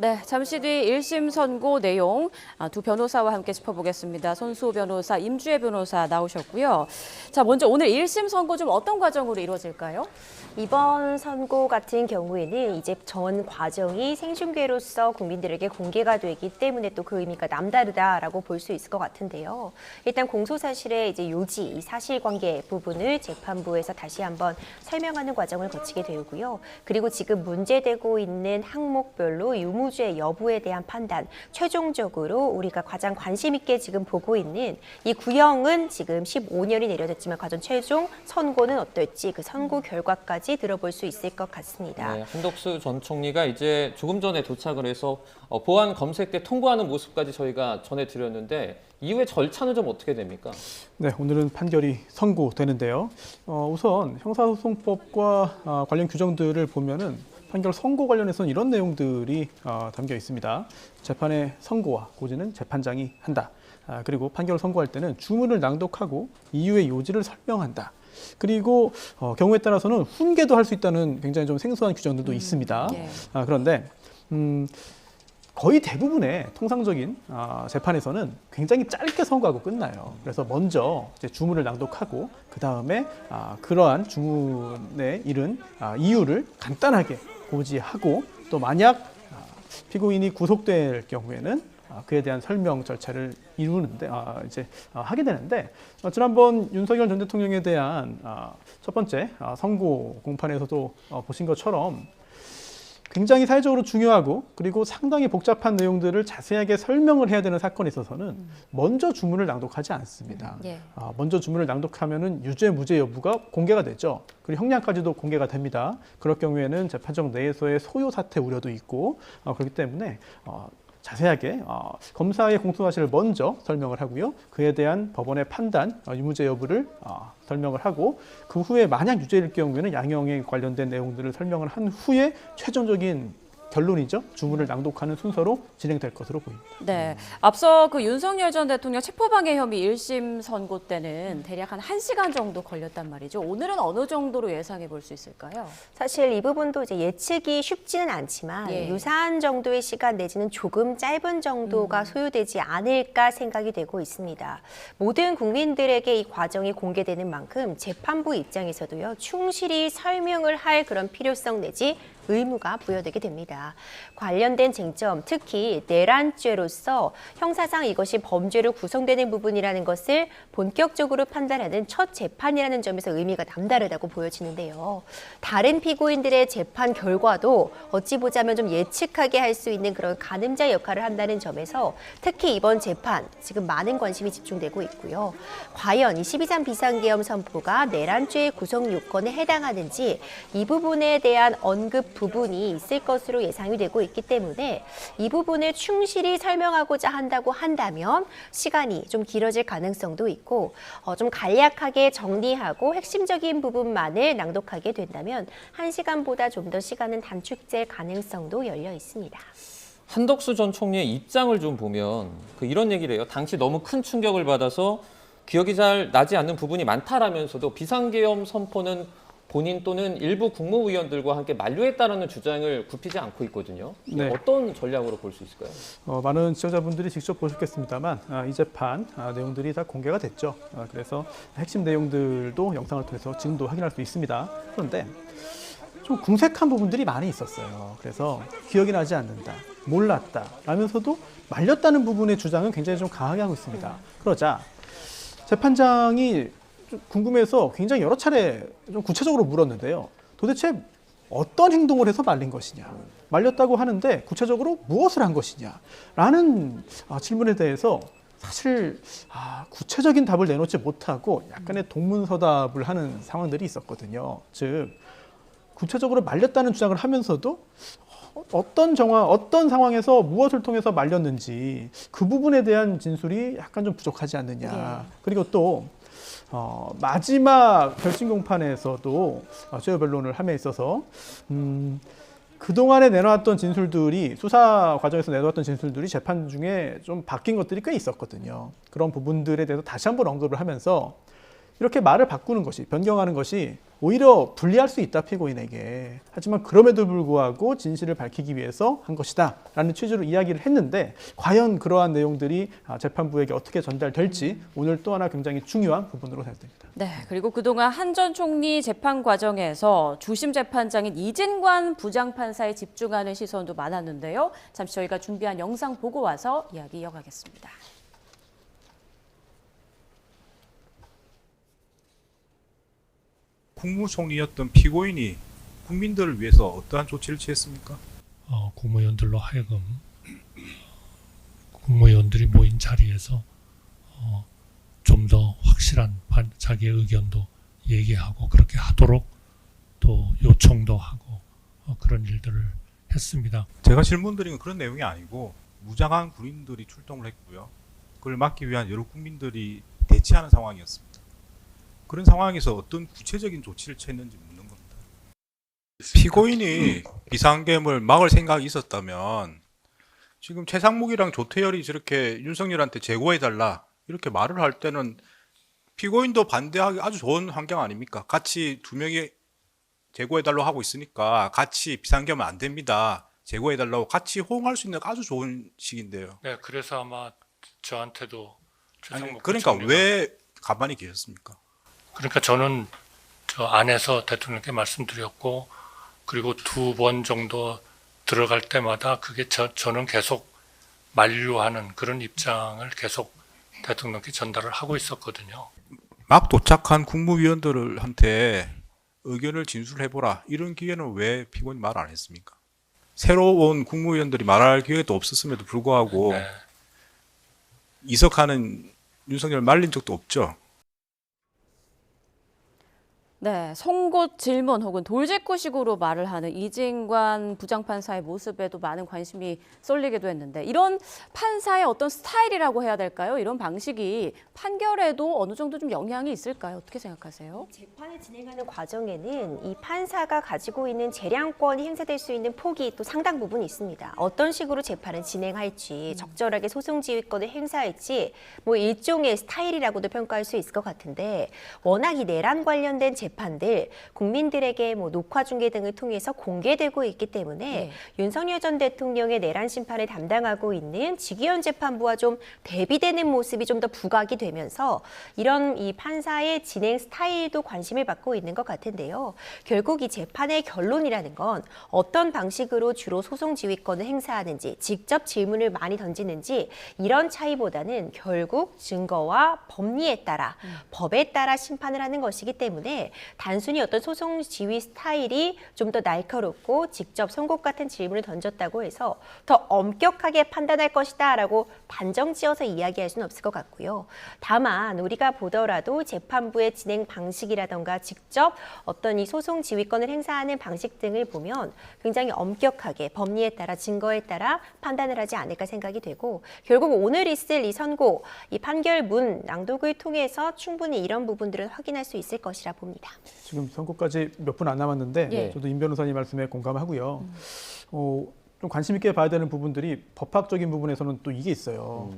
네, 잠시 뒤 1심 선고 내용 두 변호사와 함께 짚어보겠습니다. 손수호 변호사, 임주혜 변호사 나오셨고요. 자, 먼저 오늘 1심 선고 좀 어떤 과정으로 이루어질까요? 이번 선고 같은 경우에는 이제 전 과정이 생중계로서 국민들에게 공개가 되기 때문에 또 그 의미가 남다르다라고 볼 수 있을 것 같은데요. 일단 공소사실의 이제 요지, 이 사실관계 부분을 재판부에서 다시 한번 설명하는 과정을 거치게 되고요. 그리고 지금 문제되고 있는 항목별로 유무죄 여부에 대한 판단, 최종적으로 우리가 가장 관심 있게 지금 보고 있는 이 구형은 지금 15년이 내려졌지만 과연 최종 선고는 어떨지 그 선고 결과까지 들어볼 수 있을 것 같습니다. 네, 한덕수 전 총리가 이제 조금 전에 도착을 해서 보안 검색대 통보하는 모습까지 저희가 전해드렸는데 이후에 절차는 좀 어떻게 됩니까? 네, 오늘은 판결이 선고되는데요. 우선 형사소송법과 관련 규정들을 보면은 판결 선고 관련해서는 이런 내용들이 담겨 있습니다. 재판의 선고와 고지는 재판장이 한다. 그리고 판결을 선고할 때는 주문을 낭독하고 이유의 요지를 설명한다. 그리고 경우에 따라서는 훈계도 할 수 있다는 굉장히 좀 생소한 규정들도 있습니다. 예. 그런데 거의 대부분의 통상적인 재판에서는 굉장히 짧게 선고하고 끝나요. 그래서 먼저 이제 주문을 낭독하고 그 다음에 그러한 주문에 이른 이유를 간단하게 고지하고 또 만약 피고인이 구속될 경우에는 그에 대한 설명 절차를 이루는데 하게 되는데 지난번 윤석열 전 대통령에 대한 첫 번째 선고 공판에서도 보신 것처럼 굉장히 사회적으로 중요하고 그리고 상당히 복잡한 내용들을 자세하게 설명을 해야 되는 사건에 있어서는 먼저 주문을 낭독하지 않습니다. 예. 먼저 주문을 낭독하면은 유죄, 무죄 여부가 공개가 되죠. 그리고 형량까지도 공개가 됩니다. 그럴 경우에는 재판정 내에서의 소요 사태 우려도 있고 그렇기 때문에 자세하게 검사의 공소사실을 먼저 설명을 하고요. 그에 대한 법원의 판단, 유무죄 여부를 설명을 하고 그 후에 만약 유죄일 경우에는 양형에 관련된 내용들을 설명을 한 후에 최종적인 결론이죠. 주문을 낭독하는 순서로 진행될 것으로 보입니다. 네, 앞서 그 윤석열 전 대통령 체포방해 혐의 1심 선고 때는 대략 한 1시간 정도 걸렸단 말이죠. 오늘은 어느 정도로 예상해 볼 수 있을까요? 사실 이 부분도 이제 예측이 쉽지는 않지만 예. 유사한 정도의 시간 내지는 조금 짧은 정도가 소요되지 않을까 생각이 되고 있습니다. 모든 국민들에게 이 과정이 공개되는 만큼 재판부 입장에서도요, 충실히 설명을 할 그런 필요성 내지 의무가 부여되게 됩니다. 관련된 쟁점, 특히 내란죄로서 형사상 이것이 범죄로 구성되는 부분이라는 것을 본격적으로 판단하는 첫 재판이라는 점에서 의미가 남다르다고 보여지는데요. 다른 피고인들의 재판 결과도 어찌 보자면 좀 예측하게 할 수 있는 그런 가늠자 역할을 한다는 점에서 특히 이번 재판 지금 많은 관심이 집중되고 있고요. 과연 이 12.3 비상계엄 선포가 내란죄의 구성 요건에 해당하는지 이 부분에 대한 언급 부분이 있을 것으로 예상이 되고 있기 때문에 이 부분을 충실히 설명하고자 한다고 한다면 시간이 좀 길어질 가능성도 있고 좀 간략하게 정리하고 핵심적인 부분만을 낭독하게 된다면 1시간보다 좀 더 시간은 단축될 가능성도 열려 있습니다. 한덕수 전 총리의 입장을 좀 보면 이런 얘기를 해요. 당시 너무 큰 충격을 받아서 기억이 잘 나지 않는 부분이 많다라면서도 비상계엄 선포는 본인 또는 일부 국무위원들과 함께 만류했다라는 주장을 굽히지 않고 있거든요. 네. 어떤 전략으로 볼 수 있을까요? 많은 시청자분들이 직접 보셨겠습니다만 이 재판 내용들이 다 공개가 됐죠. 그래서 핵심 내용들도 영상을 통해서 지금도 확인할 수 있습니다. 그런데 좀 궁색한 부분들이 많이 있었어요. 그래서 기억이 나지 않는다, 몰랐다 라면서도 말렸다는 부분의 주장은 굉장히 좀 강하게 하고 있습니다. 그러자 재판장이 좀 궁금해서 굉장히 여러 차례 좀 구체적으로 물었는데요. 도대체 어떤 행동을 해서 말린 것이냐, 말렸다고 하는데 구체적으로 무엇을 한 것이냐 라는 질문에 대해서 사실 구체적인 답을 내놓지 못하고 약간의 동문서답을 하는 상황들이 있었거든요. 즉 구체적으로 말렸다는 주장을 하면서도 어떤 상황에서 무엇을 통해서 말렸는지 그 부분에 대한 진술이 약간 좀 부족하지 않느냐. 네. 그리고 또 마지막 결심 공판에서도 최후 변론을 함에 있어서 그동안에 내놓았던 진술들이 수사 과정에서 내놓았던 진술들이 재판 중에 좀 바뀐 것들이 꽤 있었거든요. 그런 부분들에 대해서 다시 한번 언급을 하면서 이렇게 말을 바꾸는 것이, 변경하는 것이 오히려 불리할 수 있다, 피고인에게. 하지만 그럼에도 불구하고 진실을 밝히기 위해서 한 것이다 라는 취지로 이야기를 했는데, 과연 그러한 내용들이 재판부에게 어떻게 전달될지 오늘 또 하나 굉장히 중요한 부분으로 생각됩니다. 네, 그리고 그동안 한 전 총리 재판 과정에서 주심 재판장인 이진관 부장판사에 집중하는 시선도 많았는데요. 잠시 저희가 준비한 영상 보고 와서 이야기 이어가겠습니다. 국무총리였던 피고인이 국민들을 위해서 어떠한 조치를 취했습니까? 국무위원들로 하여금 국무위원들이 모인 자리에서 좀 더 확실한 자기의 의견도 얘기하고 그렇게 하도록 또 요청도 하고 그런 일들을 했습니다. 제가 질문드린 건 그런 내용이 아니고 무장한 군인들이 출동을 했고요. 그걸 막기 위한 여러 국민들이 대치하는 상황이었습니다. 그런 상황에서 어떤 구체적인 조치를 취했는지 묻는 겁니다. 피고인이 비상계엄을 막을 생각이 있었다면 지금 최상목이랑 조태열이 저렇게 윤석열한테 제고해달라 이렇게 말을 할 때는 피고인도 반대하기 아주 좋은 환경 아닙니까? 같이 두 명이 제고해달라고 하고 있으니까 같이 비상계엄은 안 됩니다. 제고해달라고 같이 호응할 수 있는 아주 좋은 시기인데요. 네, 그래서 아마 저한테도 최상목 그러니까 부총리가- 왜 가만히 계셨습니까? 그러니까 저는 저 안에서 대통령께 말씀드렸고 그리고 2번 정도 들어갈 때마다 그게 저는 계속 만류하는 그런 입장을 계속 대통령께 전달을 하고 있었거든요. 막 도착한 국무위원들한테 의견을 진술해보라 이런 기회는 왜 피고인이 말 안 했습니까? 새로 온 국무위원들이 말할 기회도 없었음에도 불구하고 네. 이석하는 윤석열 말린 적도 없죠. 네, 송곳 질문 혹은 돌직구식으로 말을 하는 이진관 부장판사의 모습에도 많은 관심이 쏠리기도 했는데, 이런 판사의 어떤 스타일이라고 해야 될까요? 이런 방식이 판결에도 어느 정도 좀 영향이 있을까요? 어떻게 생각하세요? 재판을 진행하는 과정에는 이 판사가 가지고 있는 재량권이 행사될 수 있는 폭이 또 상당 부분 있습니다. 어떤 식으로 재판을 진행할지, 적절하게 소송 지휘권을 행사할지 뭐 일종의 스타일이라고도 평가할 수 있을 것 같은데, 워낙 이 내란 관련된 재판들 국민들에게 뭐 녹화 중계 등을 통해서 공개되고 있기 때문에 네. 윤석열 전 대통령의 내란 심판을 담당하고 있는 직위원 재판부와 좀 대비되는 모습이 좀 더 부각이 되면서 이런 이 판사의 진행 스타일도 관심을 받고 있는 것 같은데요. 결국 이 재판의 결론이라는 건 어떤 방식으로 주로 소송 지휘권을 행사하는지, 직접 질문을 많이 던지는지 이런 차이보다는 결국 증거와 법리에 따라 법에 따라 심판을 하는 것이기 때문에 단순히 어떤 소송 지휘 스타일이 좀 더 날카롭고 직접 송곳 같은 질문을 던졌다고 해서 더 엄격하게 판단할 것이다라고 단정지어서 이야기할 수는 없을 것 같고요. 다만 우리가 보더라도 재판부의 진행 방식이라던가 직접 어떤 이 소송 지휘권을 행사하는 방식 등을 보면 굉장히 엄격하게 법리에 따라 증거에 따라 판단을 하지 않을까 생각이 되고, 결국 오늘 있을 이 선고, 이 판결문 낭독을 통해서 충분히 이런 부분들을 확인할 수 있을 것이라 봅니다. 지금 선고까지 몇 분 안 남았는데 예. 저도 임 변호사님 말씀에 공감하고요. 좀 관심 있게 봐야 되는 부분들이 법학적인 부분에서는 또 이게 있어요.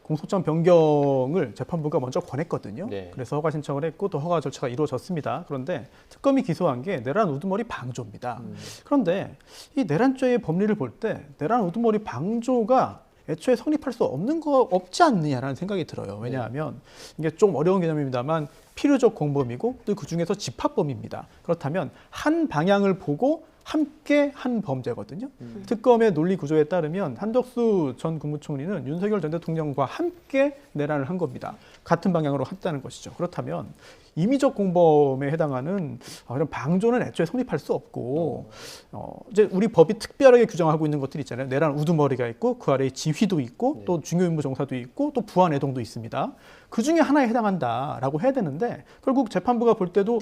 공소장 변경을 재판부가 먼저 권했거든요. 네. 그래서 허가 신청을 했고 또 허가 절차가 이루어졌습니다. 그런데 특검이 기소한 게 내란 우두머리 방조입니다. 그런데 이 내란죄의 법리를 볼 때 내란 우두머리 방조가 애초에 성립할 수 없지 않느냐라는 생각이 들어요. 왜냐하면 이게 좀 어려운 개념입니다만 필요적 공범이고 또 그중에서 집합범입니다. 그렇다면 한 방향을 보고 함께 한 범죄거든요. 특검의 논리 구조에 따르면 한덕수 전 국무총리는 윤석열 전 대통령과 함께 내란을 한 겁니다. 같은 방향으로 했다는 것이죠. 그렇다면 임의적 공범에 해당하는 이런 방조는 애초에 성립할 수 없고, 이제 우리 법이 특별하게 규정하고 있는 것들이 있잖아요. 내란 우두머리가 있고 그 아래에 지휘도 있고 또 중요임무 정사도 있고 또 부안 애동도 있습니다. 그 중에 하나에 해당한다라고 해야 되는데, 결국 재판부가 볼 때도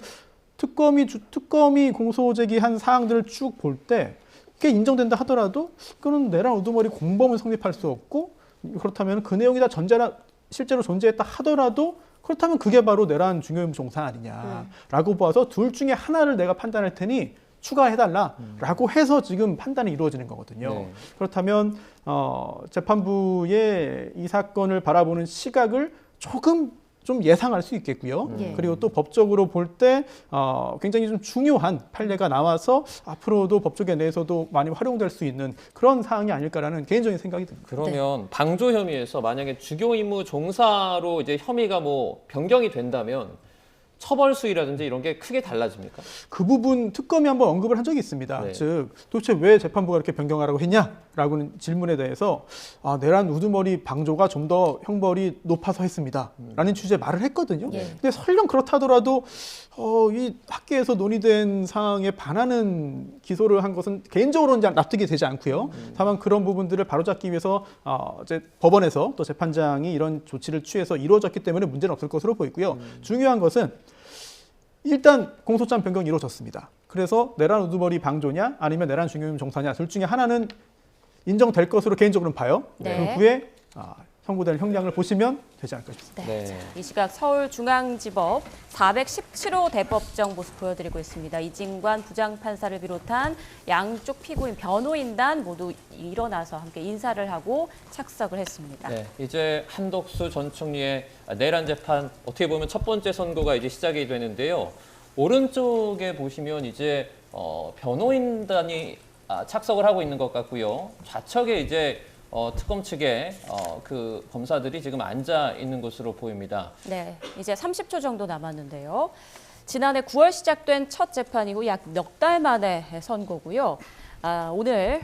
특검이 공소 제기한 사항들을 쭉 볼 때 그게 인정된다 하더라도 그는 내란 우두머리 공범은 성립할 수 없고, 그렇다면 그 내용이 다 실제로 존재했다 하더라도 그렇다면 그게 바로 내란 중요임무 종사 아니냐라고 봐서 둘 중에 하나를 내가 판단할 테니 추가해달라라고 해서 지금 판단이 이루어지는 거거든요. 네. 그렇다면 재판부의 이 사건을 바라보는 시각을 조금 좀 예상할 수 있겠고요. 예. 그리고 또 법적으로 볼 때 굉장히 좀 중요한 판례가 나와서 앞으로도 법조계 내에서도 많이 활용될 수 있는 그런 사항이 아닐까라는 개인적인 생각이 듭니다. 그러면 방조 혐의에서 만약에 주교 임무 종사로 이제 혐의가 뭐 변경이 된다면 처벌 수위라든지 이런 게 크게 달라집니까? 그 부분 특검이 한번 언급을 한 적이 있습니다. 네. 즉 도대체 왜 재판부가 이렇게 변경하라고 했냐라고는 질문에 대해서 내란 우두머리 방조가 좀 더 형벌이 높아서 했습니다라는 취지의 말을 했거든요. 예. 근데 설령 그렇다더라도 이 학계에서 논의된 사항에 반하는 기소를 한 것은 개인적으로는 잘 납득이 되지 않고요. 다만 그런 부분들을 바로잡기 위해서 이제 법원에서 또 재판장이 이런 조치를 취해서 이루어졌기 때문에 문제는 없을 것으로 보이고요. 중요한 것은 일단 공소장 변경이 이루어졌습니다. 그래서 내란 우두머리 방조냐 아니면 내란 중요임 종사냐 둘 중에 하나는 인정될 것으로 개인적으로는 봐요. 네. 그 후에 선고될 형량을 보시면 되지 않을까 싶습니다. 네. 네. 자, 이 시각 서울중앙지법 417호 대법정 모습 보여드리고 있습니다. 이진관 부장판사를 비롯한 양쪽 피고인 변호인단 모두 일어나서 함께 인사를 하고 착석을 했습니다. 네, 이제 한덕수 전 총리의 내란 재판 어떻게 보면 첫 번째 선고가 이제 시작이 되는데요. 오른쪽에 보시면 이제 변호인단이 착석을 하고 있는 것 같고요. 좌측에 이제 특검 측의 그 검사들이 지금 앉아 있는 것으로 보입니다. 네, 이제 30초 정도 남았는데요. 지난해 9월 시작된 첫 재판이고 약 넉 달 만에 선고고요. 오늘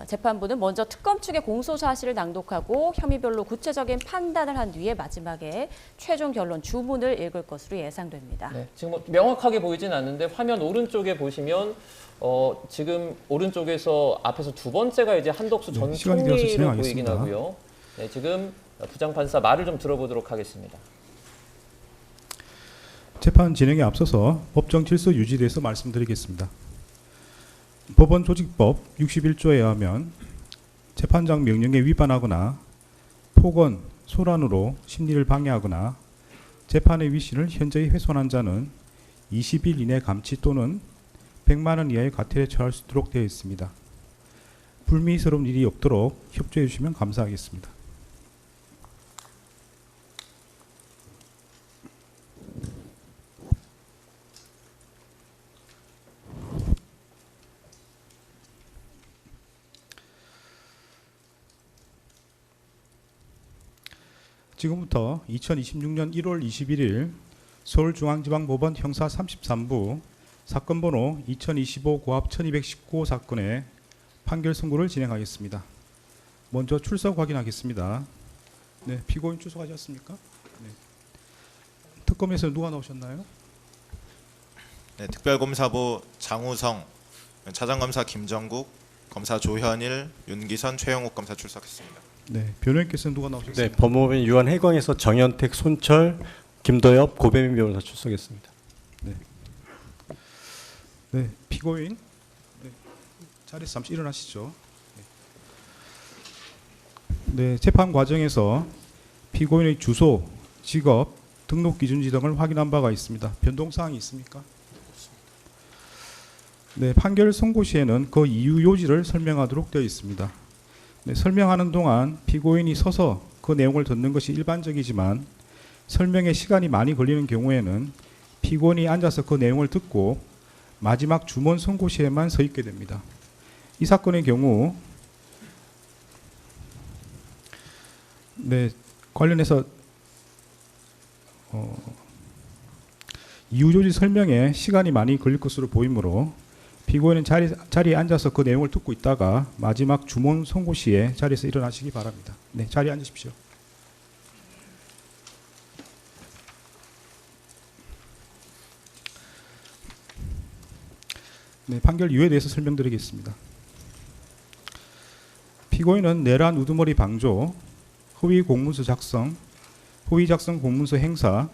재판부는 먼저 특검 측의 공소 사실을 낭독하고 혐의별로 구체적인 판단을 한 뒤에 마지막에 최종 결론 주문을 읽을 것으로 예상됩니다. 네, 지금 뭐 명확하게 보이진 않는데 화면 오른쪽에 보시면 지금 오른쪽에서 앞에서 두 번째가 이제 한덕수 전 시간이 되어서 총리로 보이긴 진행하겠습니다. 하고요. 네, 지금 부장판사 말을 좀 들어보도록 하겠습니다. 재판 진행에 앞서서 법정 질서 유지에 대해서 말씀드리겠습니다. 법원 조직법 61조에 의하면 재판장 명령에 위반하거나 폭언, 소란으로 심리를 방해하거나 재판의 위신을 현저히 훼손한 자는 20일 이내 감치 또는 100만 원 이하의 과태료에 처할 수 있도록 되어 있습니다. 불미스러운 일이 없도록 협조해 주시면 감사하겠습니다. 지금부터 2026년 1월 21일 서울중앙지방법원 형사 33부 사건 번호 2025 고합 1219 사건의 판결 선고를 진행하겠습니다. 먼저 출석 확인하겠습니다. 네, 피고인 출석하셨습니까? 네. 특검에서 누가 나오셨나요? 네, 특별검사부 장우성, 차장검사 김정국, 검사 조현일, 윤기선, 최영욱 검사 출석했습니다. 네, 변호인께서는 누가 나오셨습니까? 네, 법무법인 유한해광에서 정현택, 손철, 김도엽, 고배민 변호사 출석했습니다. 네, 피고인 네, 자리에서 잠시 일어나시죠. 네, 재판 과정에서 피고인의 주소, 직업, 등록 기준지 등을 확인한 바가 있습니다. 변동 사항이 있습니까? 네, 판결 선고 시에는 그 이유 요지를 설명하도록 되어 있습니다. 네, 설명하는 동안 피고인이 서서 그 내용을 듣는 것이 일반적이지만 설명에 시간이 많이 걸리는 경우에는 피고인이 앉아서 그 내용을 듣고 마지막 주문 선고 시에만 서 있게 됩니다. 이 사건의 경우 네, 관련해서 이유 요지 설명에 시간이 많이 걸릴 것으로 보이므로 피고인은 자리에 앉아서 그 내용을 듣고 있다가 마지막 주문 선고 시에 자리에서 일어나시기 바랍니다. 네, 자리에 앉으십시오. 네, 판결 이유에 대해서 설명드리겠습니다. 피고인은 내란 우두머리 방조, 허위 공문서 작성, 허위 작성 공문서 행사,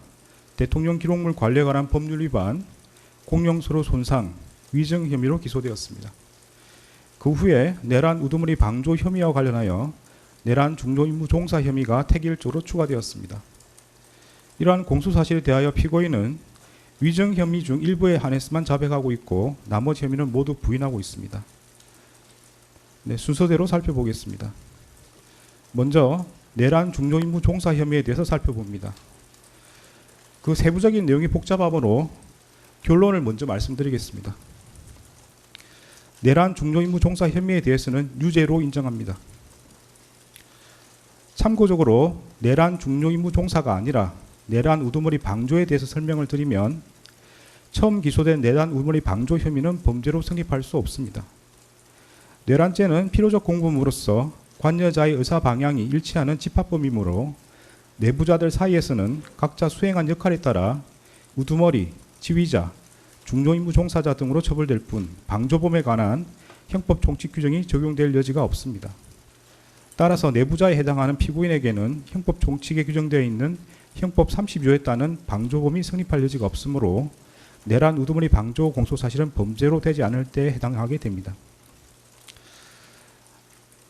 대통령 기록물 관리에 관한 법률 위반, 공용서로 손상, 위증 혐의로 기소되었습니다. 그 후에 내란 우두머리 방조 혐의와 관련하여 내란 중도 임무 종사 혐의가 태길적으로 추가되었습니다. 이러한 공소사실에 대하여 피고인은 위증 혐의 중 일부에 한해서만 자백하고 있고 나머지 혐의는 모두 부인하고 있습니다. 네, 순서대로 살펴보겠습니다. 먼저 내란 중도 임무 종사 혐의에 대해서 살펴봅니다. 그 세부적인 내용이 복잡하므로 결론을 먼저 말씀드리겠습니다. 내란 중요임무 종사 혐의에 대해서는 유죄로 인정합니다. 참고적으로 내란 중요임무 종사가 아니라 내란 우두머리 방조에 대해서 설명을 드리면 처음 기소된 내란 우두머리 방조 혐의는 범죄로 성립할 수 없습니다. 내란죄는 필요적 공범으로서 관여자의 의사 방향이 일치하는 집합범이므로 내부자들 사이에서는 각자 수행한 역할에 따라 우두머리, 지휘자, 중요임무 종사자 등으로 처벌될 뿐 방조범에 관한 형법 총칙 규정이 적용될 여지가 없습니다. 따라서 내부자에 해당하는 피고인에게는 형법 총칙에 규정되어 있는 형법 30조에 따른 방조범이 성립할 여지가 없으므로 내란 우두머리 방조 공소사실은 범죄로 되지 않을 때에 해당하게 됩니다.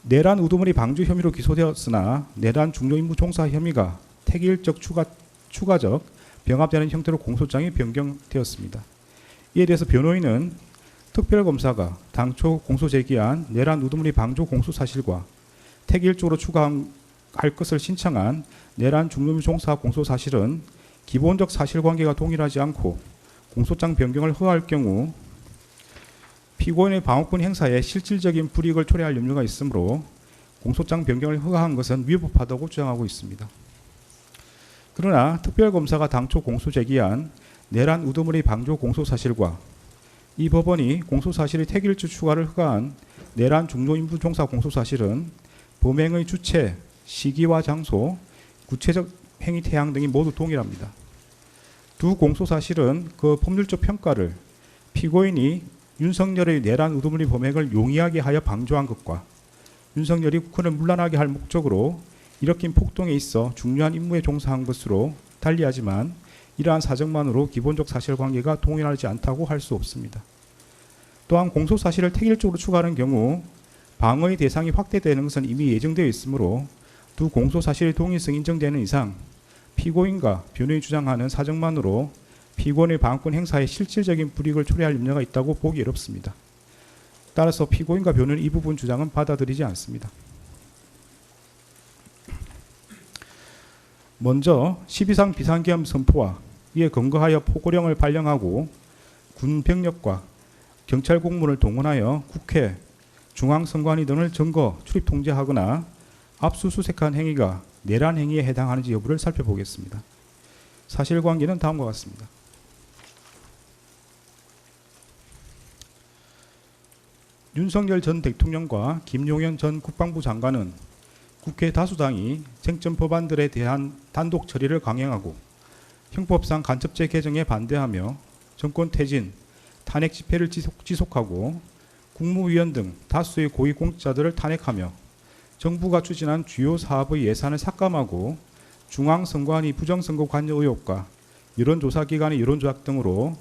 내란 우두머리 방조 혐의로 기소되었으나 내란 중요임무 종사 혐의가 택일적 추가적 병합되는 형태로 공소장이 변경되었습니다. 이에 대해서 변호인은 특별검사가 당초 공소 제기한 내란 우두머리 방조 공소사실과 택일적으로 추가할 것을 신청한 내란 중요임무 종사 공소사실은 기본적 사실관계가 동일하지 않고 공소장 변경을 허가할 경우 피고인의 방어권 행사에 실질적인 불이익을 초래할 염려가 있으므로 공소장 변경을 허가한 것은 위법하다고 주장하고 있습니다. 그러나 특별검사가 당초 공소 제기한 내란 우두머리 방조 공소사실과 이 법원이 공소사실의 택일적 추가를 허가한 내란 중요임무 종사 공소사실은 범행의 주체, 시기와 장소, 구체적 행위 태양 등이 모두 동일합니다. 두 공소사실은 그 법률적 평가를 피고인이 윤석열의 내란 우두머리 범행을 용이하게 하여 방조한 것과 윤석열이 국헌을 문란하게 할 목적으로 일으킨 폭동에 있어 중요한 임무에 종사한 것으로 달리하지만 이러한 사정만으로 기본적 사실관계가 동일하지 않다고 할 수 없습니다. 또한 공소사실을 택일적으로 추가하는 경우 방어의 대상이 확대되는 것은 이미 예정되어 있으므로 두 공소사실의 동일성이 인정되는 이상 피고인과 변호인이 주장하는 사정만으로 피고인의 방어권 행사에 실질적인 불이익을 초래할 염려가 있다고 보기 어렵습니다. 따라서 피고인과 변호인은 이 부분 주장은 받아들이지 않습니다. 먼저 12상 비상계엄 선포와 이에 근거하여 포고령을 발령하고 군 병력과 경찰 공무원을 동원하여 국회, 중앙선관위 등을 증거 출입 통제하거나 압수수색한 행위가 내란 행위에 해당하는지 여부를 살펴보겠습니다. 사실관계는 다음과 같습니다. 윤석열 전 대통령과 김용현 전 국방부 장관은 국회 다수당이 쟁점 법안들에 대한 단독 처리를 강행하고 형법상 간첩죄 개정에 반대하며 정권 퇴진, 탄핵 집회를 지속하고 국무위원 등 다수의 고위공직자들을 탄핵하며 정부가 추진한 주요 사업의 예산을 삭감하고 중앙선관위 부정선거 관여 의혹과 여론조사기관의 여론조작 등으로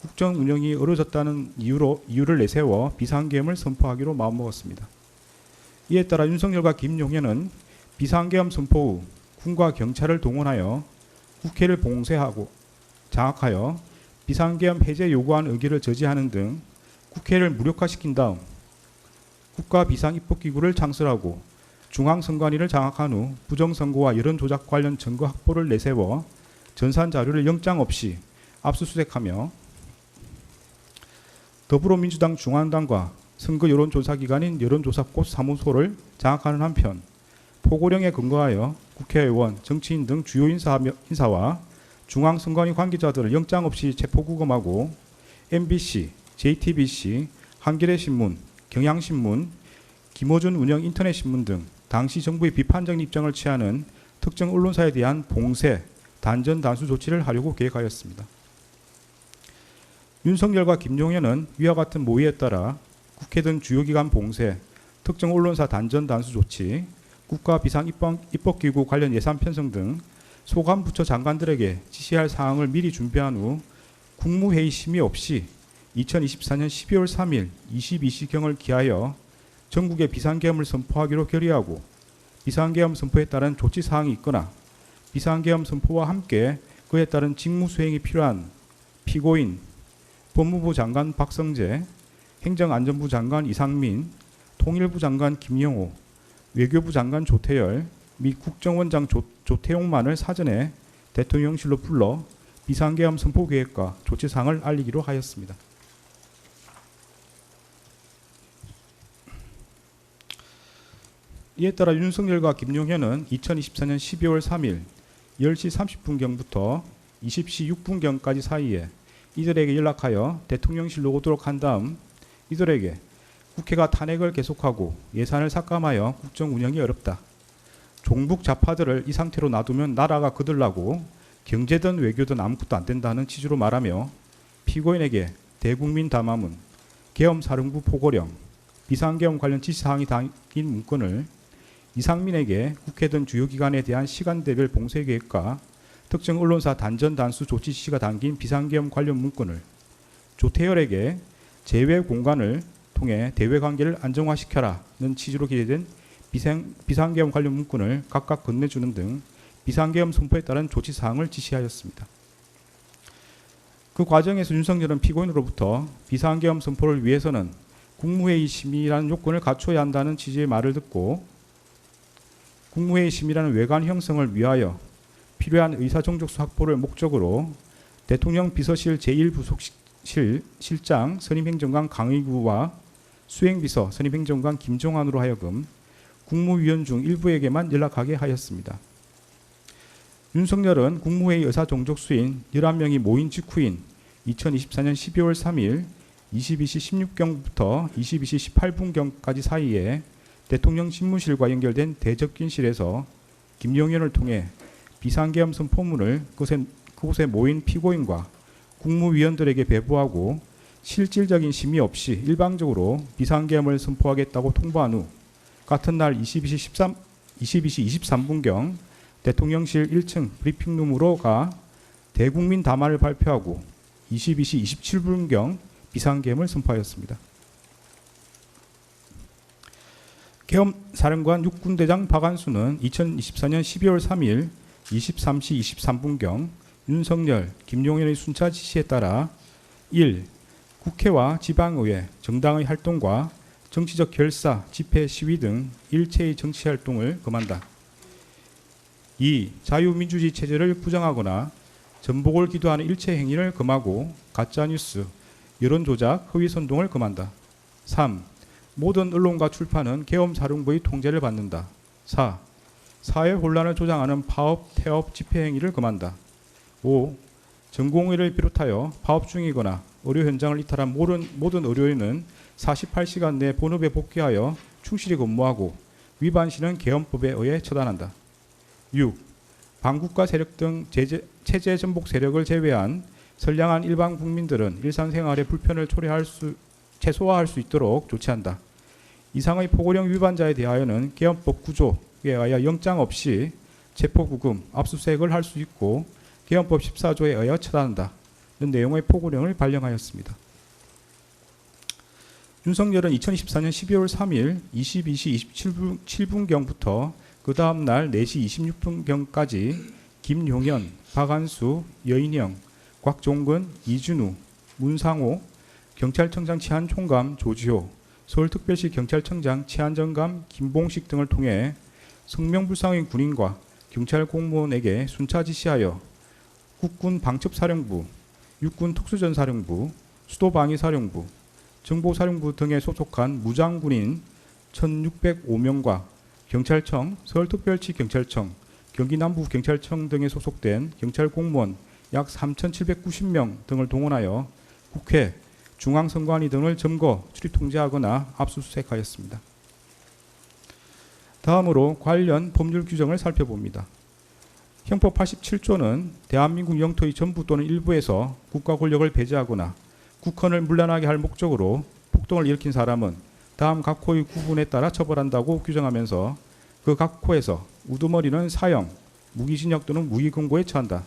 국정 운영이 어려졌다는 이유를 내세워 비상계엄을 선포하기로 마음먹었습니다. 이에 따라 윤석열과 김용현은 비상계엄 선포 후 군과 경찰을 동원하여 국회를 봉쇄하고 장악하여 비상계엄 해제 요구안 의결을 저지하는 등 국회를 무력화시킨 다음 국가비상입법기구를 창설하고 중앙선관위를 장악한 후 부정선거와 여론조작 관련 증거 확보를 내세워 전산자료를 영장 없이 압수수색하며 더불어민주당 중앙당과 선거 여론조사기관인 여론조사꽃 사무소를 장악하는 한편 포고령에 근거하여 국회의원, 정치인 등 주요 인사와 중앙선관위 관계자들을 영장 없이 체포구금하고 MBC, JTBC, 한겨레신문, 경향신문, 김어준 운영 인터넷신문 등 당시 정부의 비판적인 입장을 취하는 특정 언론사에 대한 봉쇄, 단전 단수 조치를 하려고 계획하였습니다. 윤석열과 김용현은 위와 같은 모의에 따라 국회 등 주요 기관 봉쇄, 특정 언론사 단전 단수 조치, 국가 비상입법기구 관련 예산 편성 등 소관 부처 장관들에게 지시할 사항을 미리 준비한 후 국무회의 심의 없이 2024년 12월 3일 22시경을 기하여 전국에 비상계엄을 선포하기로 결의하고 비상계엄 선포에 따른 조치사항이 있거나 비상계엄 선포와 함께 그에 따른 직무수행이 필요한 피고인, 법무부 장관 박성재, 행정안전부 장관 이상민, 통일부 장관 김영호, 외교부 장관 조태열 및 국정원장 조태용만을 사전에 대통령실로 불러 비상계엄 선포 계획과 조치 사항을 알리기로 하였습니다. 이에 따라 윤석열과 김용현은 2024년 12월 3일 10시 30분경부터 20시 6분경까지 사이에 이들에게 연락하여 대통령실로 오도록 한 다음 이들에게 국회가 탄핵을 계속하고 예산을 삭감하여 국정 운영이 어렵다. 종북 좌파들을 이 상태로 놔두면 나라가 거들나고 경제든 외교든 아무것도 안 된다는 취지로 말하며 피고인에게 대국민 담화문, 계엄사령부 포고령, 비상계엄 관련 지시사항이 담긴 문건을 이상민에게 국회 등 주요 기관에 대한 시간대별 봉쇄 계획과 특정 언론사 단전 단수 조치 지시가 담긴 비상계엄 관련 문건을 조태열에게 재외 공간을 통해 대외 관계를 안정화시켜라는 취지로 기재된 비상계엄 관련 문건을 각각 건네주는 등 비상계엄 선포에 따른 조치 사항을 지시하였습니다. 그 과정에서 윤석열은 피고인으로부터 비상계엄 선포를 위해서는 국무회의 심의라는 요건을 갖춰야 한다는 취지의 말을 듣고 국무회의 심의라는 외관 형성을 위하여 필요한 의사정족수 확보를 목적으로 대통령 비서실 제1부속실 실장 선임행정관 강의구와 수행비서 선임행정관 김종환으로 하여금 국무위원 중 일부에게만 연락하게 하였습니다. 윤석열은 국무회의 의사정족수인 11명이 모인 직후인 2024년 12월 3일 22시 16경부터 22시 18분경까지 사이에 대통령 집무실과 연결된 대접견실에서 김용현을 통해 비상계엄 선포문을 그곳에 모인 피고인과 국무위원들에게 배부하고 실질적인 심의 없이 일방적으로 비상계엄을 선포하겠다고 통보한 후 같은 날 22시 23분경 대통령실 1층 브리핑룸으로 가 대국민 담화를 발표하고 22시 27분경 비상계엄을 선포하였습니다. 계엄사령관 육군대장 박안수는 2024년 12월 3일 23시 23분경 윤석열, 김용현의 순차 지시에 따라 1. 국회와 지방의회, 정당의 활동과 정치적 결사, 집회, 시위 등 일체의 정치활동을 금한다. 2. 자유민주주의 체제를 부정하거나 전복을 기도하는 일체 행위를 금하고 가짜뉴스, 여론조작, 허위선동을 금한다. 3. 모든 언론과 출판은 계엄사령부의 통제를 받는다. 4. 사회 혼란을 조장하는 파업, 태업, 집회 행위를 금한다. 5. 전공의를 비롯하여 파업 중이거나 의료 현장을 이탈한 모든 의료인은 48시간 내 본업에 복귀하여 충실히 근무하고 위반 시는 계엄법에 의해 처단한다. 6. 반국가 세력 등 체제 전복 세력을 제외한 선량한 일반 국민들은 일상생활의 불편을 최소화할 수 있도록 조치한다. 이상의 포고령 위반자에 대하여는 계엄법 구조에 의하여 영장 없이 체포구금, 압수수색을 할 수 있고 계엄법 14조에 의하여 처단한다는 내용의 포고령을 발령하였습니다. 윤석열은 2024년 12월 3일 22시 27분경부터 그 다음 날 4시 26분경까지 김용현, 박안수, 여인영, 곽종근, 이준우, 문상호, 경찰청장 치안총감 조지호, 서울특별시 경찰청장 치안정감 김봉식 등을 통해 성명불상의 군인과 경찰 공무원에게 순차 지시하여 국군 방첩사령부, 육군 특수전사령부, 수도방위사령부, 정보사령부 등에 소속한 무장군인 1605명과 경찰청, 서울특별시 경찰청, 경기남부경찰청 등에 소속된 경찰 공무원 약 3,790명 등을 동원하여 국회, 중앙선관위 등을 점거, 출입 통제하거나 압수수색하였습니다. 다음으로 관련 법률 규정을 살펴봅니다. 형법 87조는 대한민국 영토의 전부 또는 일부에서 국가 권력을 배제하거나 국헌을 문란하게 할 목적으로 폭동을 일으킨 사람은 다음 각 호의 구분에 따라 처벌한다고 규정하면서 그 각 호에서 우두머리는 사형, 무기징역 또는 무기금고에 처한다.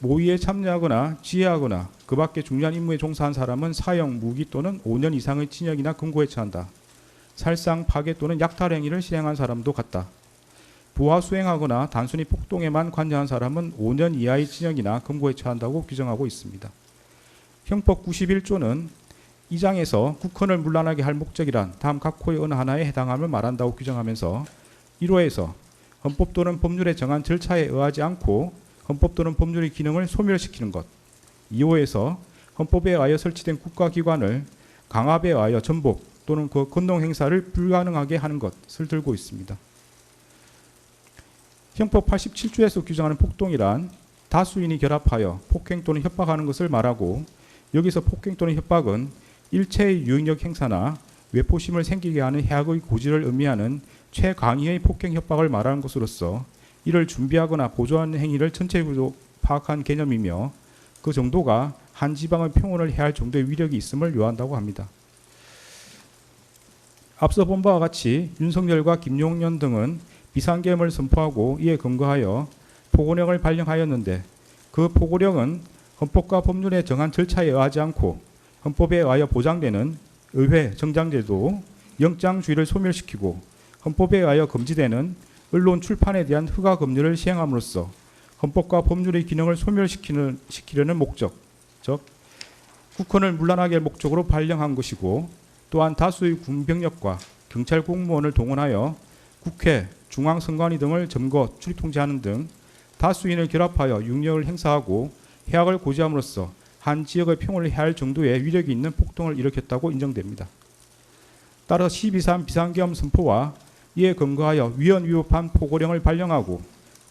모의에 참여하거나 지휘하거나 그 밖에 중요한 임무에 종사한 사람은 사형, 무기 또는 5년 이상의 징역이나 금고에 처한다. 살상, 파괴 또는 약탈 행위를 실행한 사람도 같다. 부하 수행하거나 단순히 폭동에만 관여한 사람은 5년 이하의 징역이나 금고에 처한다고 규정하고 있습니다. 형법 91조는 이 장에서 국헌을 문란하게 할 목적이란 다음 각 호의 어느 하나에 해당함을 말한다고 규정하면서 1호에서 헌법 또는 법률에 정한 절차에 의하지 않고 헌법 또는 법률의 기능을 소멸시키는 것. 2호에서 헌법에 의하여 설치된 국가기관을 강압에 의하여 전복 또는 그 권능 행사를 불가능하게 하는 것을 들고 있습니다. 형법 87조에서 규정하는 폭동이란 다수인이 결합하여 폭행 또는 협박하는 것을 말하고, 여기서 폭행 또는 협박은 일체의 유인력 행사나 외포심을 생기게 하는 해악의 고지를 의미하는 최강의의 폭행 협박을 말하는 것으로서 이를 준비하거나 보조하는 행위를 전체적으로 파악한 개념이며, 그 정도가 한 지방의 평온을 해할 정도의 위력이 있음을 요한다고 합니다. 앞서 본 바와 같이 윤석열과 김용년 등은 비상계엄을 선포하고 이에 근거하여 포고령을 발령하였는데, 그 포고령은 헌법과 법률에 정한 절차에 의하지 않고 헌법에 의하여 보장되는 의회 정당제도, 영장주의를 소멸시키고 헌법에 의하여 금지되는 언론 출판에 대한 허가 금지를 시행함으로써 헌법과 법률의 기능을 소멸시키려는 목적, 즉 국헌을 문란하게 할 목적으로 발령한 것이고, 또한 다수의 군병력과 경찰 공무원을 동원하여 국회, 중앙선관위 등을 점거, 출입 통제하는 등 다수인을 결합하여 육력을 행사하고 해악을 고지함으로써 한 지역의 평온을 해할 정도의 위력이 있는 폭동을 일으켰다고 인정됩니다. 따라 12.3 비상계엄 선포와 이에 근거하여 위헌 위법한 포고령을 발령하고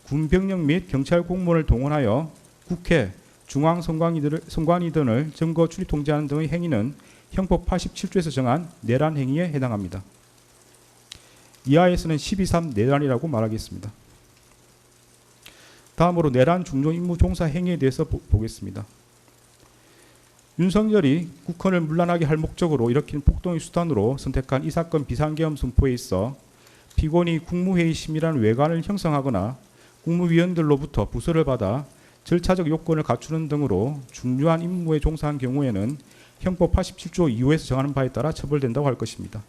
군병력 및 경찰 공무원을 동원하여 국회, 중앙선관위 등을 점거, 출입 통제하는 등의 행위는 형법 87조에서 정한 내란 행위에 해당합니다. 이하에서는 12.3 내란이라고 말하겠습니다. 다음으로 내란 중요 임무 종사 행위에 대해서 보겠습니다. 윤석열이 국헌을 문란하게 할 목적으로 일으킨 폭동의 수단으로 선택한 이 사건 비상계엄 선포에 있어 피고인이 국무회의 심의라는 외관을 형성하거나 국무위원들로부터 부서를 받아 절차적 요건을 갖추는 등으로 중요한 임무에 종사한 경우에는 형법 87조 2호에서 정하는 바에 따라 처벌된다고 할 것입니다.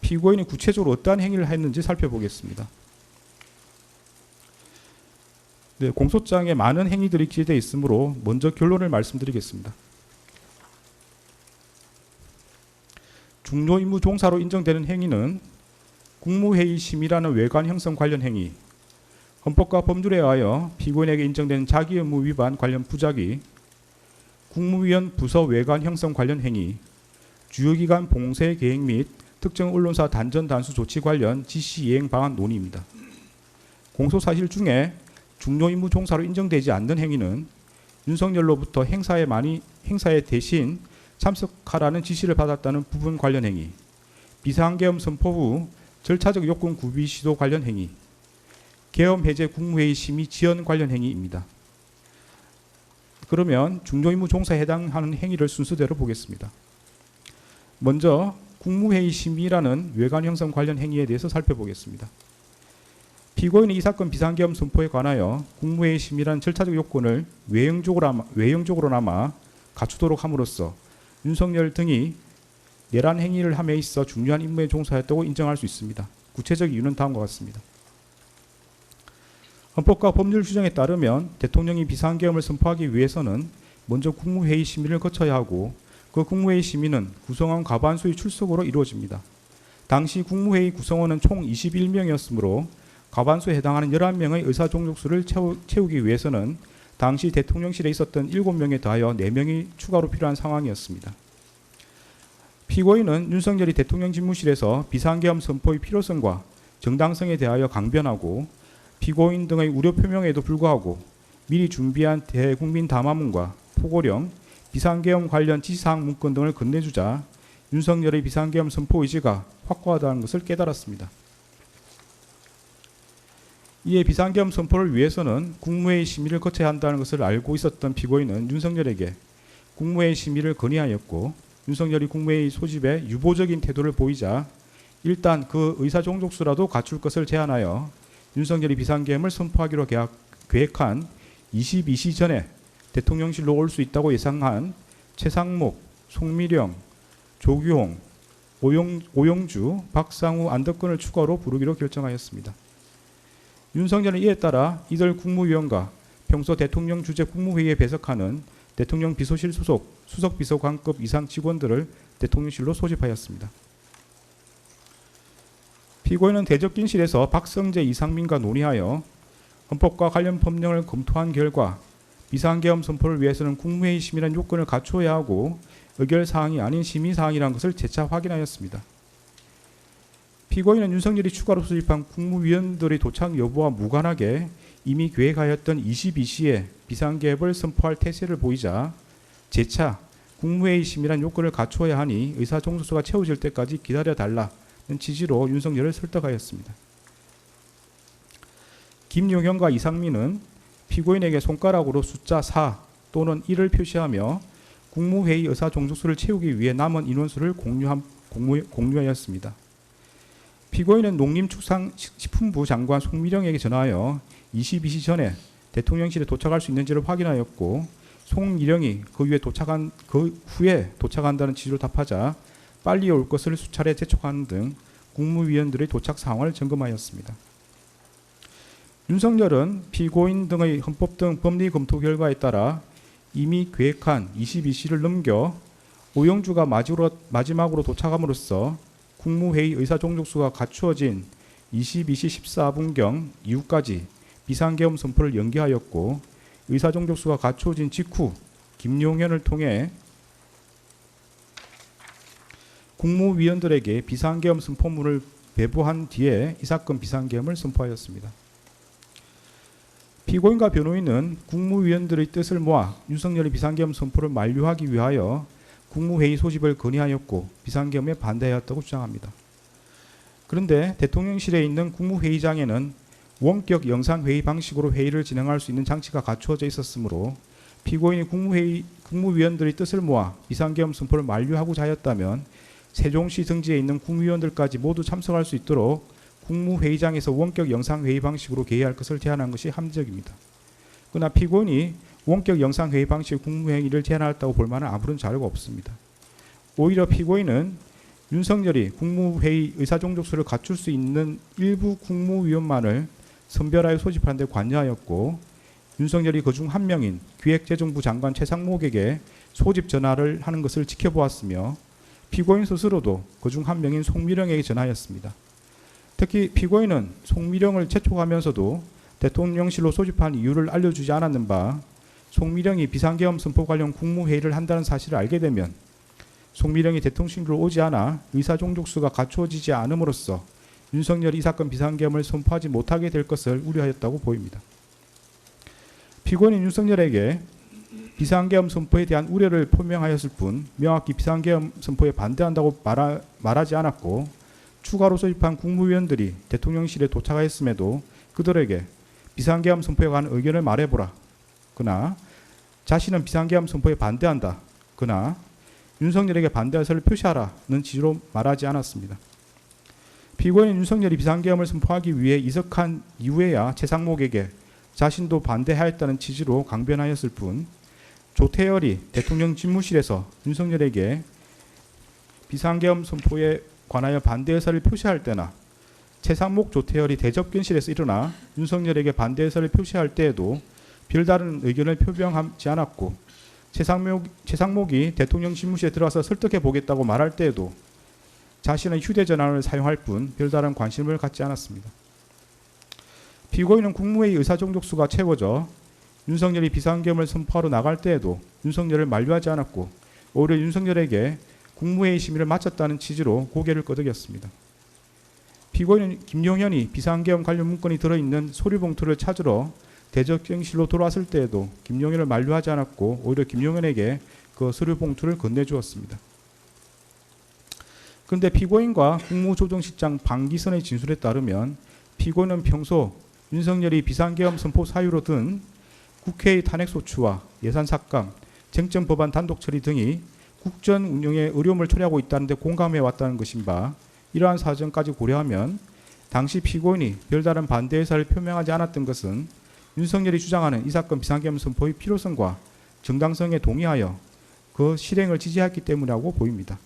피고인이 구체적으로 어떠한 행위를 했는지 살펴보겠습니다. 네, 공소장에 많은 행위들이 기재되어 있으므로 먼저 결론을 말씀드리겠습니다. 중요 임무 종사로 인정되는 행위는 국무회의 심의라는 외관 형성 관련 행위, 헌법과 법률에 의하여 피고인에게 인정된 자기 의무 위반 관련 부작위, 국무위원 부서 외관 형성 관련 행위, 주요기관 봉쇄 계획 및 특정 언론사 단전 단수 조치 관련 지시 이행 방안 논의입니다. 공소사실 중에 중요 임무 종사로 인정되지 않는 행위는 윤석열로부터 행사에 대신 참석하라는 지시를 받았다는 부분 관련 행위, 비상계엄 선포 후 절차적 요건 구비 시도 관련 행위, 계엄 해제 국무회의 심의 지연 관련 행위입니다. 그러면 중요 임무 종사에 해당하는 행위를 순서대로 보겠습니다. 먼저 국무회의 심의라는 외관 형성 관련 행위에 대해서 살펴보겠습니다. 피고인은 이 사건 비상계엄 선포에 관하여 국무회의 심의라는 절차적 요건을 외형적으로나마 갖추도록 함으로써 윤석열 등이 내란 행위를 함에 있어 중요한 임무에 종사했다고 인정할 수 있습니다. 구체적 이유는 다음과 같습니다. 헌법과 법률 규정에 따르면 대통령이 비상계엄을 선포하기 위해서는 먼저 국무회의 심의를 거쳐야 하고, 그 국무회의 심의는 구성원 과반수의 출석으로 이루어집니다. 당시 국무회의 구성원은 총 21명이었으므로 과반수에 해당하는 11명의 의사종족수를 채우기 위해서는 당시 대통령실에 있었던 7명에 더하여 4명이 추가로 필요한 상황이었습니다. 피고인은 윤석열이 대통령 집무실에서 비상계엄 선포의 필요성과 정당성에 대하여 강변하고 피고인 등의 우려 표명에도 불구하고 미리 준비한 대국민 담화문과 포고령, 비상계엄 관련 지시사항 문건 등을 건네주자 윤석열의 비상계엄 선포 의지가 확고하다는 것을 깨달았습니다. 이에 비상계엄 선포를 위해서는 국무회의 심의를 거쳐야 한다는 것을 알고 있었던 피고인은 윤석열에게 국무회의 심의를 건의하였고, 윤석열이 국무회의 소집에 유보적인 태도를 보이자 일단 그 의사종족수라도 갖출 것을 제안하여 윤석열이 비상계엄을 선포하기로 계획한 22시 전에 대통령실로 올 수 있다고 예상한 최상목, 송미령, 조규홍, 오영주, 박상우, 안덕근을 추가로 부르기로 결정하였습니다. 윤석열은 이에 따라 이들 국무위원과 평소 대통령 주재 국무회의에 배석하는 대통령 비서실 소속 수석비서관급 이상 직원들을 대통령실로 소집하였습니다. 피고인은 대적균실에서 박성재, 이상민과 논의하여 헌법과 관련 법령을 검토한 결과 비상계엄 선포를 위해서는 국무회의 심의라는 요건을 갖추어야 하고 의결사항이 아닌 심의사항이라는 것을 재차 확인하였습니다. 피고인은 윤석열이 추가로 소집한 국무위원들의 도착 여부와 무관하게 이미 계획하였던 22시에 비상계엄을 선포할 태세를 보이자 재차 국무회의 심의란 요건을 갖추어야 하니 의사종소수가 채워질 때까지 기다려달라는 취지로 윤석열을 설득하였습니다. 김용현과 이상민은 피고인에게 손가락으로 숫자 4 또는 1을 표시하며 국무회의 의사종소수를 채우기 위해 남은 인원수를 공유하였습니다. 피고인은 농림축산식품부 장관 송미령에게 전화하여 22시 전에 대통령실에 도착할 수 있는지를 확인하였고 송미령이 그 후에 도착한다는 취지로 답하자 빨리 올 것을 수차례 재촉하는 등 국무위원들의 도착 상황을 점검하였습니다. 윤석열은 피고인 등의 헌법 등 법리 검토 결과에 따라 이미 계획한 22시를 넘겨 오영주가 마지막으로 도착함으로써 국무회의 의사종족수가 갖추어진 22시 14분경 이후까지 비상계엄 선포를 연기하였고 의사종족수가 갖추어진 직후 김용현을 통해 국무위원들에게 비상계엄 선포문을 배부한 뒤에 이 사건 비상계엄을 선포하였습니다. 피고인과 변호인은 국무위원들의 뜻을 모아 윤석열의 비상계엄 선포를 만료하기 위하여 국무회의 소집을 건의하였고 비상계엄에 반대하였다고 주장합니다. 그런데 대통령실에 있는 국무회의장에는 원격 영상회의 방식으로 회의를 진행할 수 있는 장치가 갖추어져 있었으므로 피고인이 국무위원들의 뜻을 모아 비상계엄 선포를 만료하고자 하였다면 세종시 등지에 있는 국무위원들까지 모두 참석할 수 있도록 국무회의장에서 원격 영상회의 방식으로 개의할 것을 제안한 것이 합리적입니다. 그러나 피고인이 원격 영상회의 방식 국무회의를 제안하였다고 볼 만한 아무런 자료가 없습니다. 오히려 피고인은 윤석열이 국무회의 의사종족수를 갖출 수 있는 일부 국무위원만을 선별하여 소집하는 데 관여하였고 윤석열이 그중 한 명인 기획재정부 장관 최상목에게 소집 전화를 하는 것을 지켜보았으며 피고인 스스로도 그중 한 명인 송미령에게 전화하였습니다. 특히 피고인은 송미령을 재촉하면서도 대통령실로 소집한 이유를 알려주지 않았는 바 송미령이 비상계엄 선포 관련 국무회의를 한다는 사실을 알게 되면 송미령이 대통령실로 오지 않아 의사종족수가 갖추어지지 않음으로써 윤석열이 이 사건 비상계엄을 선포하지 못하게 될 것을 우려하였다고 보입니다. 피고인은 윤석열에게 비상계엄 선포에 대한 우려를 표명하였을 뿐 명확히 비상계엄 선포에 반대한다고 말하지 않았고 추가로 소집한 국무위원들이 대통령실에 도착하였음에도 그들에게 비상계엄 선포에 관한 의견을 말해보라. 그러나 자신은 비상계엄 선포에 반대한다. 그러나 윤석열에게 반대 의사를 표시하라는 취지로 말하지 않았습니다. 피고인은 윤석열이 비상계엄을 선포하기 위해 이석한 이후에야 최상목에게 자신도 반대하였다는 취지로 강변하였을 뿐 조태열이 대통령 집무실에서 윤석열에게 비상계엄 선포에 관하여 반대 의사를 표시할 때나 최상목 조태열이 대접견실에서 일어나 윤석열에게 반대 의사를 표시할 때에도 별다른 의견을 표명하지 않았고 최상목이 대통령 집무실에 들어와서 설득해 보겠다고 말할 때에도 자신의 휴대전화를 사용할 뿐 별다른 관심을 갖지 않았습니다. 피고인은 국무회의 의사종족수가 채워져 윤석열이 비상계엄을 선포하러 나갈 때에도 윤석열을 만류하지 않았고 오히려 윤석열에게 국무회의 심의를 마쳤다는 취지로 고개를 끄덕였습니다. 피고인은 김용현이 비상계엄 관련 문건이 들어있는 서류봉투를 찾으러 대적경실로 돌아왔을 때에도 김용현을 만류하지 않았고 오히려 김용현에게 그 서류봉투를 건네주었습니다. 그런데 피고인과 국무조정실장 방기선의 진술에 따르면 피고인은 평소 윤석열이 비상계엄 선포 사유로 든 국회의 탄핵소추와 예산삭감, 쟁점법안 단독 처리 등이 국정 운영에 어려움을 초래하고 있다는 데 공감해 왔다는 것인 바 이러한 사정까지 고려하면 당시 피고인이 별다른 반대 의사를 표명하지 않았던 것은 윤석열이 주장하는 이 사건 비상계엄 선포의 필요성과 정당성에 동의하여 그 실행을 지지했기 때문이라고 보입니다.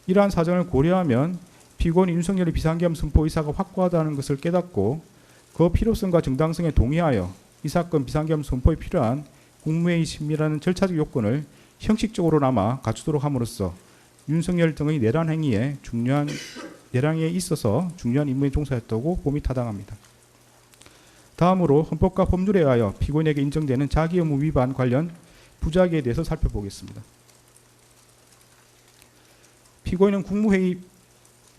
이러한 사정을 고려하면 피고인이 윤석열의 비상계엄 선포 의사가 확고하다는 것을 깨닫고 그 필요성과 정당성에 동의하여 이 사건 비상계엄 선포에 필요한 국무회의 심의라는 절차적 요건을 형식적으로나마 갖추도록 함으로써 윤석열 등의 내란 행위에 중요한 내란행위에 있어서 중요한 임무에 종사했다고 봄이 타당합니다. 다음으로 헌법과 법률에 의하여 피고인에게 인정되는 자기 의무 위반 관련 부작위에 대해서 살펴보겠습니다. 피고인은 국무회의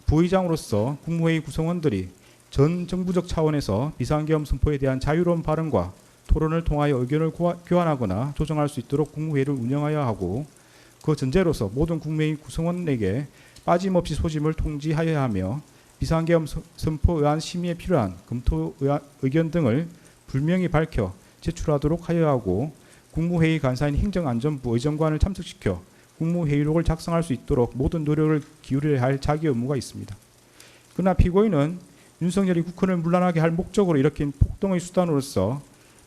부의장으로서 국무회의 구성원들이 전 정부적 차원에서 비상계엄 선포에 대한 자유로운 발언과 토론을 통하여 의견을 교환하거나 조정할 수 있도록 국무회의를 운영하여야 하고, 그 전제로서 모든 국무회의 구성원에게 빠짐없이 소집을 통지하여야 하며 비상계엄 선포 의안 심의에 필요한 검토 의견 등을 분명히 밝혀 제출하도록 하여야 하고, 국무회의 간사인 행정안전부 의정관을 참석시켜 국무회의록을 작성할 수 있도록 모든 노력을 기울여야 할 자기 의무가 있습니다. 그러나 피고인은 윤석열이 국헌을 문란하게 할 목적으로 일으킨 폭동의 수단으로서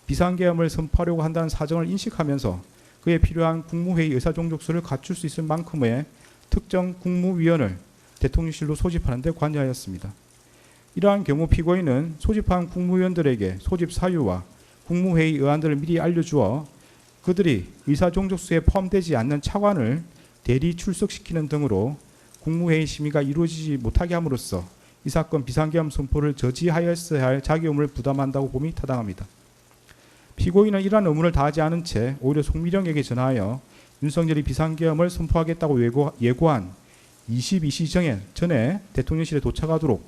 비상계엄을 선포하려고 한다는 사정을 인식하면서 그에 필요한 국무회의 의사종족수를 갖출 수 있을 만큼의 특정 국무위원을 대통령실로 소집하는 데 관여하였습니다. 이러한 경우 피고인은 소집한 국무위원들에게 소집 사유와 국무회의 의안들을 미리 알려주어 그들이 의사종족수에 포함되지 않는 차관을 대리 출석시키는 등으로 국무회의 심의가 이루어지지 못하게 함으로써 이 사건 비상계엄 선포를 저지하였어야 할 자기 의무를 부담한다고 봄이 타당합니다. 피고인은 이러한 의무를 다하지 않은 채 오히려 송미령에게 전하여 윤석열이 비상계엄을 선포하겠다고 예고한 22시 전에 대통령실에 도착하도록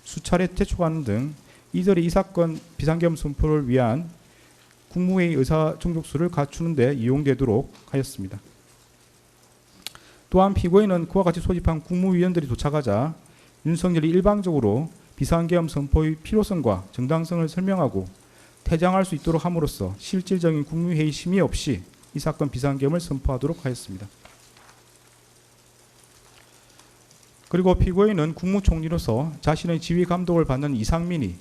수차례 재촉하는 등 이들이 이 사건 비상계엄 선포를 위한 국무회의 의사종족수를 갖추는 데 이용되도록 하였습니다. 또한 피고인은 그와 같이 소집한 국무위원들이 도착하자 윤석열이 일방적으로 비상계엄 선포의 필요성과 정당성을 설명하고 퇴장할 수 있도록 함으로써 실질적인 국무회의 심의 없이 이 사건 비상계엄을 선포하도록 하였습니다. 그리고 피고인은 국무총리로서 자신의 지휘 감독을 받는 이상민이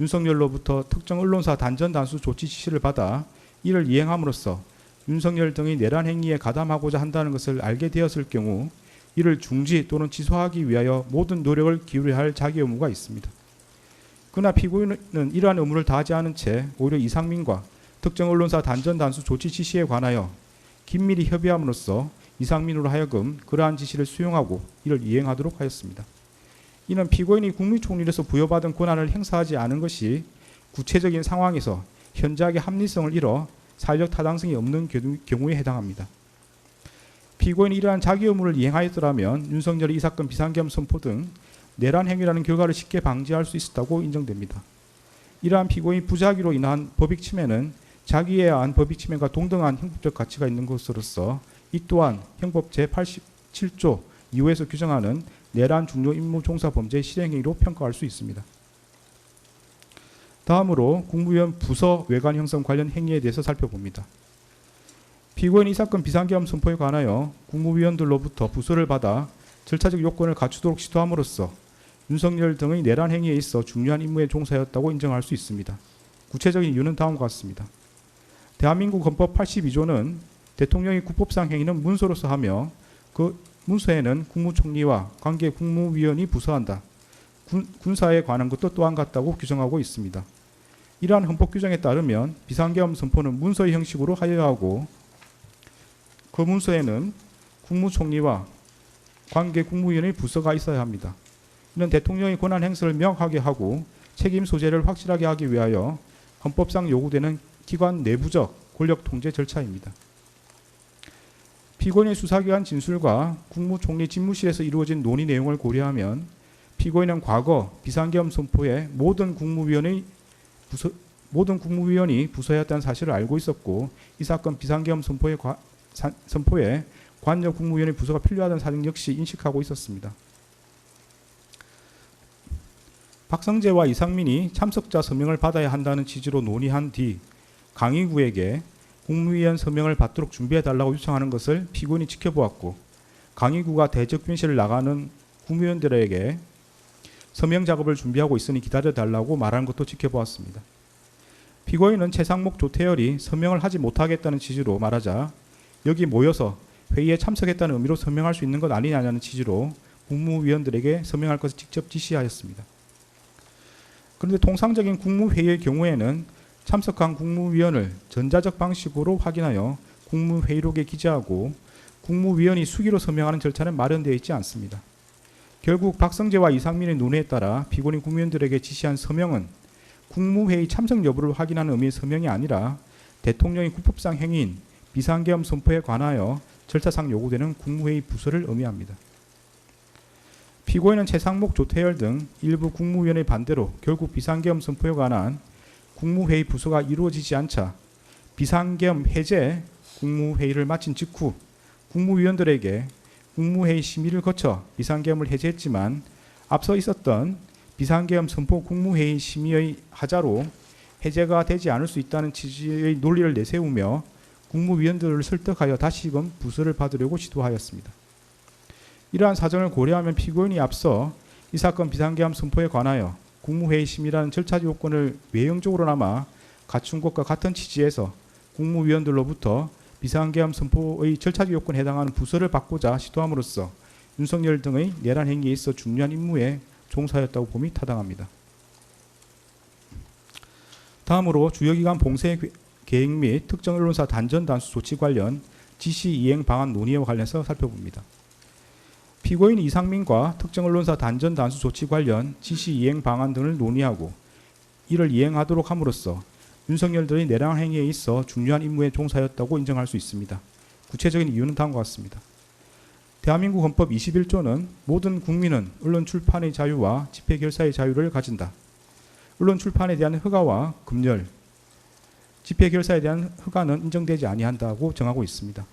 윤석열로부터 특정 언론사 단전 단수 조치 지시를 받아 이를 이행함으로써 윤석열 등의 내란 행위에 가담하고자 한다는 것을 알게 되었을 경우 이를 중지 또는 취소하기 위하여 모든 노력을 기울여야 할 자기 의무가 있습니다. 그러나 피고인은 이러한 의무를 다하지 않은 채 오히려 이상민과 특정 언론사 단전 단수 조치 지시에 관하여 긴밀히 협의함으로써 이상민으로 하여금 그러한 지시를 수용하고 이를 이행하도록 하였습니다. 이는 피고인이 국무총리로서 부여받은 권한을 행사하지 않은 것이 구체적인 상황에서 현저하게 합리성을 잃어 사회적 타당성이 없는 경우에 해당합니다. 피고인이 이러한 자기 의무를 이행하였더라면 윤석열이 이 사건 비상계엄 선포 등 내란 행위라는 결과를 쉽게 방지할 수 있었다고 인정됩니다. 이러한 피고인 부작위로 인한 법익 침해는 자기에 의한 법익 침해가 동등한 형법적 가치가 있는 것으로서 이 또한 형법 제87조 2호에서 규정하는 내란 중요 임무 종사 범죄 실행행위로 평가할 수 있습니다. 다음으로 국무위원 부서 외관 형성 관련 행위에 대해서 살펴봅니다. 피고인이 이 사건 비상계엄 선포에 관하여 국무위원들로부터 부서를 받아 절차적 요건을 갖추도록 시도함으로써 윤석열 등의 내란 행위에 있어 중요한 임무에 종사하였다고 인정할 수 있습니다. 구체적인 이유는 다음과 같습니다. 대한민국 헌법 82조는 대통령이 국법상 행위는 문서로서 하며 그 문서에는 국무총리와 관계 국무위원이 부서한다. 군사에 관한 것도 또한 같다고 규정하고 있습니다. 이러한 헌법 규정에 따르면 비상계엄 선포는 문서의 형식으로 하여야 하고 그 문서에는 국무총리와 관계 국무위원의 부서가 있어야 합니다. 이는 대통령의 권한 행사를 명확하게 하고 책임 소재를 확실하게 하기 위하여 헌법상 요구되는 기관 내부적 권력 통제 절차입니다. 피고인의 수사기관 진술과 국무총리 집무실에서 이루어진 논의 내용을 고려하면 피고인은 과거 비상계엄 선포에 모든 국무위원이 부서였다는 사실을 알고 있었고 이 사건 비상계엄 선포에 관여 국무위원의 부서가 필요하다는 사정 역시 인식하고 있었습니다. 박성재와 이상민이 참석자 서명을 받아야 한다는 취지로 논의한 뒤 강의구에게 국무위원 서명을 받도록 준비해달라고 요청하는 것을 피고인이 지켜보았고 강의구가 대적균실을 나가는 국무위원들에게 서명 작업을 준비하고 있으니 기다려달라고 말하는 것도 지켜보았습니다. 피고인은 최상목 조태열이 서명을 하지 못하겠다는 취지로 말하자 여기 모여서 회의에 참석했다는 의미로 서명할 수 있는 것 아니냐는 취지로 국무위원들에게 서명할 것을 직접 지시하였습니다. 그런데 통상적인 국무회의의 경우에는 참석한 국무위원을 전자적 방식으로 확인하여 국무회의록에 기재하고 국무위원이 수기로 서명하는 절차는 마련되어 있지 않습니다. 결국 박성재와 이상민의 논의에 따라 피고인 국무위원들에게 지시한 서명은 국무회의 참석 여부를 확인하는 의미의 서명이 아니라 대통령의 국법상 행위인 비상계엄 선포에 관하여 절차상 요구되는 국무회의 부서를 의미합니다. 피고인은 최상목, 조태열 등 일부 국무위원의 반대로 결국 비상계엄 선포에 관한 국무회의 부서가 이루어지지 않자 비상계엄 해제 국무회의를 마친 직후 국무위원들에게 국무회의 심의를 거쳐 비상계엄을 해제했지만 앞서 있었던 비상계엄 선포 국무회의 심의의 하자로 해제가 되지 않을 수 있다는 취지의 논리를 내세우며 국무위원들을 설득하여 다시금 부서를 받으려고 시도하였습니다. 이러한 사정을 고려하면 피고인이 앞서 이 사건 비상계엄 선포에 관하여 국무회의 심의라는 절차 요건을 외형적으로나마 갖춘 것과 같은 취지에서 국무위원들로부터 비상계엄 선포의 절차 요건에 해당하는 부서를 받고자 시도함으로써 윤석열 등의 내란 행위에 있어 중요한 임무에 종사하였다고 봄이 타당합니다. 다음으로 주요기관 봉쇄 계획 및 특정 언론사 단전 단수 조치 관련 지시 이행 방안 논의와 관련해서 살펴봅니다. 피고인 이상민과 특정 언론사 단전 단수 조치 관련 지시 이행 방안 등을 논의하고 이를 이행하도록 함으로써 윤석열들의 내란 행위에 있어 중요한 임무에 종사하였다고 인정할 수 있습니다. 구체적인 이유는 다음과 같습니다. 대한민국 헌법 21조는 모든 국민은 언론 출판의 자유와 집회 결사의 자유를 가진다. 언론 출판에 대한 허가와 금열, 집회 결사에 대한 허가는 인정되지 아니한다고 정하고 있습니다.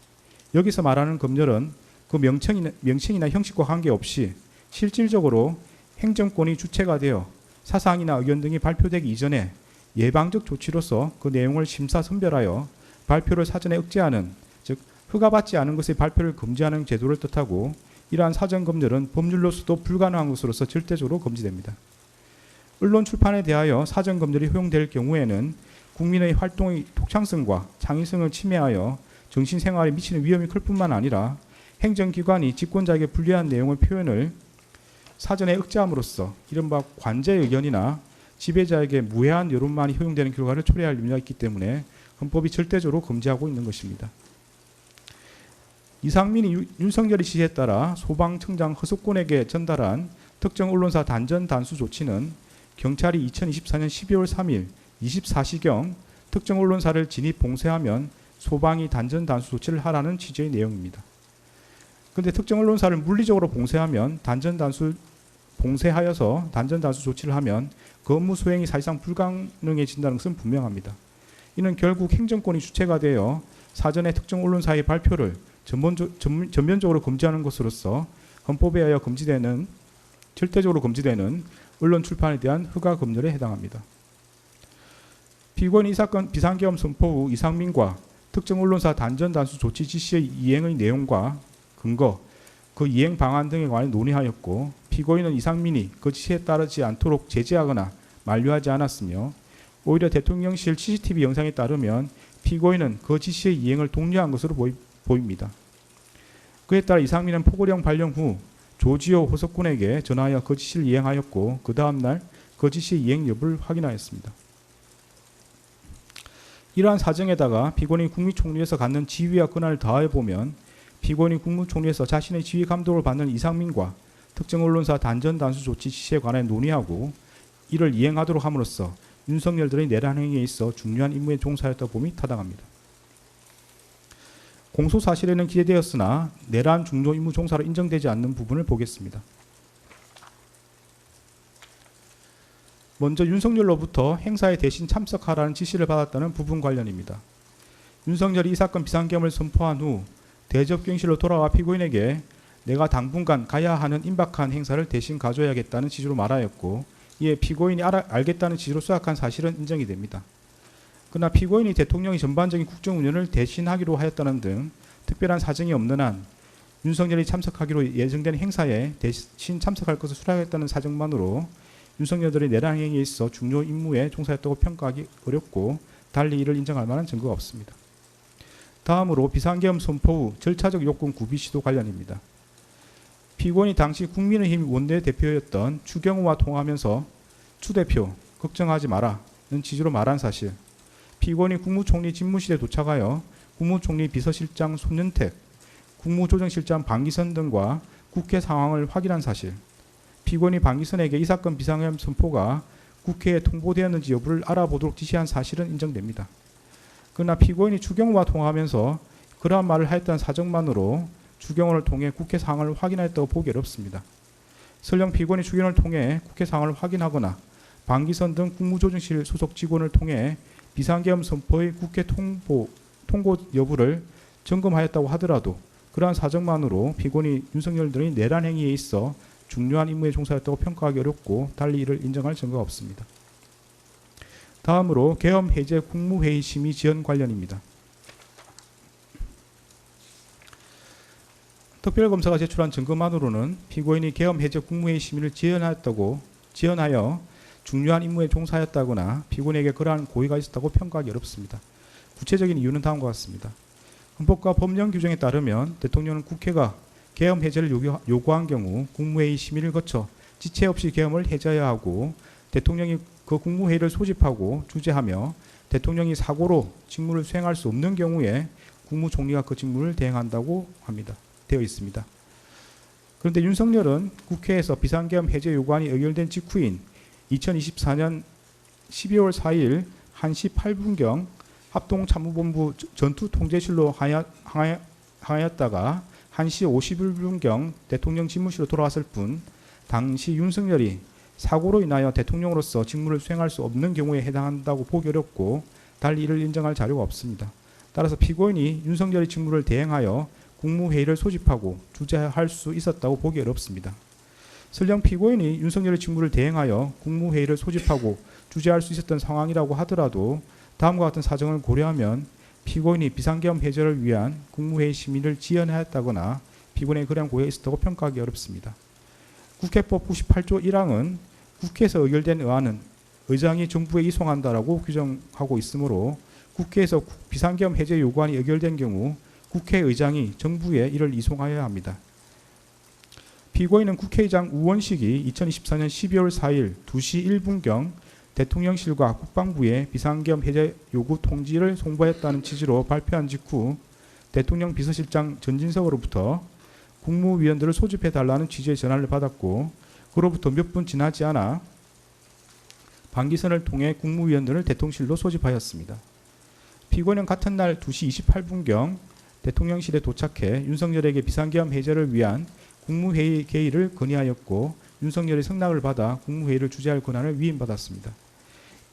여기서 말하는 금열은 그 명칭이나 형식과 관계없이 실질적으로 행정권이 주체가 되어 사상이나 의견 등이 발표되기 이전에 예방적 조치로서 그 내용을 심사 선별하여 발표를 사전에 억제하는, 즉 허가받지 않은 것의 발표를 금지하는 제도를 뜻하고 이러한 사전 검열은 법률로서도 불가능한 것으로서 절대적으로 금지됩니다. 언론 출판에 대하여 사전 검열이 허용될 경우에는 국민의 활동의 독창성과 창의성을 침해하여 정신생활에 미치는 위험이 클 뿐만 아니라 행정기관이 집권자에게 불리한 내용의 표현을 사전에 억제함으로써 이른바 관제의 의견이나 지배자에게 무해한 여론만이 허용되는 결과를 초래할 염려가 있기 때문에 헌법이 절대적으로 금지하고 있는 것입니다. 이상민이 윤석열의 지시에 따라 소방청장 허석곤에게 전달한 특정 언론사 단전 단수 조치는 경찰이 2024년 12월 3일 24시경 특정 언론사를 진입 봉쇄하면 소방이 단전 단수 조치를 하라는 취지의 내용입니다. 그런데 특정 언론사를 물리적으로 봉쇄하면 봉쇄하여서 단전 단수 조치를 하면 그 업무 수행이 사실상 불가능해진다는 것은 분명합니다. 이는 결국 행정권이 주체가 되어 사전에 특정 언론사의 발표를 전면적으로 금지하는 것으로서 헌법에 의하여 절대적으로 금지되는 언론 출판에 대한 허가 검열에 해당합니다. 피고인이 이 사건 비상계엄 선포 후 이상민과 특정 언론사 단전 단수 조치 지시의 이행의 내용과 근거, 그 이행 방안 등에 관해 논의하였고 피고인은 이상민이 그 지시에 따르지 않도록 제재하거나 만류하지 않았으며 오히려 대통령실 CCTV 영상에 따르면 피고인은 그 지시의 이행을 독려한 것으로 보입니다. 그에 따라 이상민은 포고령 발령 후 조지호 호석군에게 전화하여 그 지시를 이행하였고 그 다음날 그 지시의 이행 여부를 확인하였습니다. 이러한 사정에다가 피고인이 국무총리에서 갖는 지위와 권한을 더해보면 피고인이 국무총리에서 자신의 지휘 감독을 받는 이상민과 특정 언론사 단전 단수 조치 지시에 관해 논의하고 이를 이행하도록 함으로써 윤석열들의 내란 행위에 있어 중요한 임무에 종사하였다 봄이 타당합니다. 공소 사실에는 기재되었으나 내란 중요 임무 종사로 인정되지 않는 부분을 보겠습니다. 먼저 윤석열로부터 행사에 대신 참석하라는 지시를 받았다는 부분 관련입니다. 윤석열이 이 사건 비상계엄을 선포한 후 대접경실로 돌아와 피고인에게 내가 당분간 가야 하는 임박한 행사를 대신 가져야겠다는 취지로 말하였고 이에 피고인이 알겠다는 취지로 수락한 사실은 인정이 됩니다. 그러나 피고인이 대통령이 전반적인 국정운영을 대신하기로 하였다는 등 특별한 사정이 없는 한 윤석열이 참석하기로 예정된 행사에 대신 참석할 것을 수락했다는 사정만으로 윤석열들의 내란 행위에 있어 중요 임무에 종사했다고 평가하기 어렵고 달리 이를 인정할 만한 증거가 없습니다. 다음으로 비상계엄 선포 후 절차적 요건 구비 시도 관련입니다. 피고인이 당시 국민의힘 원내대표였던 추경호와 통화하면서 추 대표 걱정하지 마라는 취지로 말한 사실, 피고인이 국무총리 집무실에 도착하여 국무총리 비서실장 손윤택, 국무조정실장 방기선 등과 국회 상황을 확인한 사실, 피고인이 방기선에게 이 사건 비상계엄 선포가 국회에 통보되었는지 여부를 알아보도록 지시한 사실은 인정됩니다. 그러나 피고인이 추경호와 통화하면서 그러한 말을 하였다는 사정만으로 추경호를 통해 국회 상황을 확인하였다고 보기 어렵습니다. 설령 피고인이 추경호를 통해 국회 상황을 확인하거나 방기선 등 국무조정실 소속 직원을 통해 비상계엄 선포의 국회 통보 여부를 점검하였다고 하더라도 그러한 사정만으로 피고인이 윤석열 등의 내란 행위에 있어 중요한 임무에 종사했다고 평가하기 어렵고 달리 이를 인정할 증거가 없습니다. 다음으로 계엄 해제 국무회의 심의 지연 관련입니다. 특별검사가 제출한 증거만으로는 피고인이 계엄 해제 국무회의 심의를 지연하여 중요한 임무에 종사했다거나 피고인에게 그러한 고의가 있었다고 평가하기 어렵습니다. 구체적인 이유는 다음과 같습니다. 헌법과 법령 규정에 따르면 대통령은 국회가 계엄 해제를 요구한 경우 국무회의 심의를 거쳐 지체 없이 계엄을 해제해야 하고 대통령이 그 국무회의를 소집하고 주재하며 대통령이 사고로 직무를 수행할 수 없는 경우에 국무총리가 그 직무를 대행한다고 되어 있습니다. 그런데 윤석열은 국회에서 비상계엄 해제 요구안이 의결된 직후인 2024년 12월 4일 1시 8분경 합동참모본부 전투통제실로 항하였다가 1시 51분경 대통령 집무실로 돌아왔을 뿐 당시 윤석열이 사고로 인하여 대통령으로서 직무를 수행할 수 없는 경우에 해당한다고 보기 어렵고 달리 이를 인정할 자료가 없습니다. 따라서 피고인이 윤석열의 직무를 대행하여 국무회의를 소집하고 주재할 수 있었다고 보기 어렵습니다. 설령 피고인이 윤석열의 직무를 대행하여 국무회의를 소집하고 주재할 수 있었던 상황이라고 하더라도 다음과 같은 사정을 고려하면 피고인이 비상계엄 해제를 위한 국무회의 심의를 지연하였다거나 피고인의 그러한 고의가 있었다고 평가하기 어렵습니다. 국회법 98조 1항은 국회에서 의결된 의안은 의장이 정부에 이송한다라고 규정하고 있으므로 국회에서 비상계엄 해제 요구안이 의결된 경우 국회의장이 정부에 이를 이송하여야 합니다. 피고인은 국회의장 우원식이 2024년 12월 4일 2시 1분경 대통령실과 국방부에 비상계엄 해제 요구 통지를 송부했다는 취지로 발표한 직후 대통령 비서실장 전진석으로부터 국무위원들을 소집해달라는 취지의 전화를 받았고 그로부터 몇 분 지나지 않아 방기선을 통해 국무위원들을 대통령실로 소집하였습니다. 피고인은 같은 날 2시 28분경 대통령실에 도착해 윤석열에게 비상계엄 해제를 위한 국무회의 개의를 건의하였고 윤석열의 승낙을 받아 국무회의를 주재할 권한을 위임받았습니다.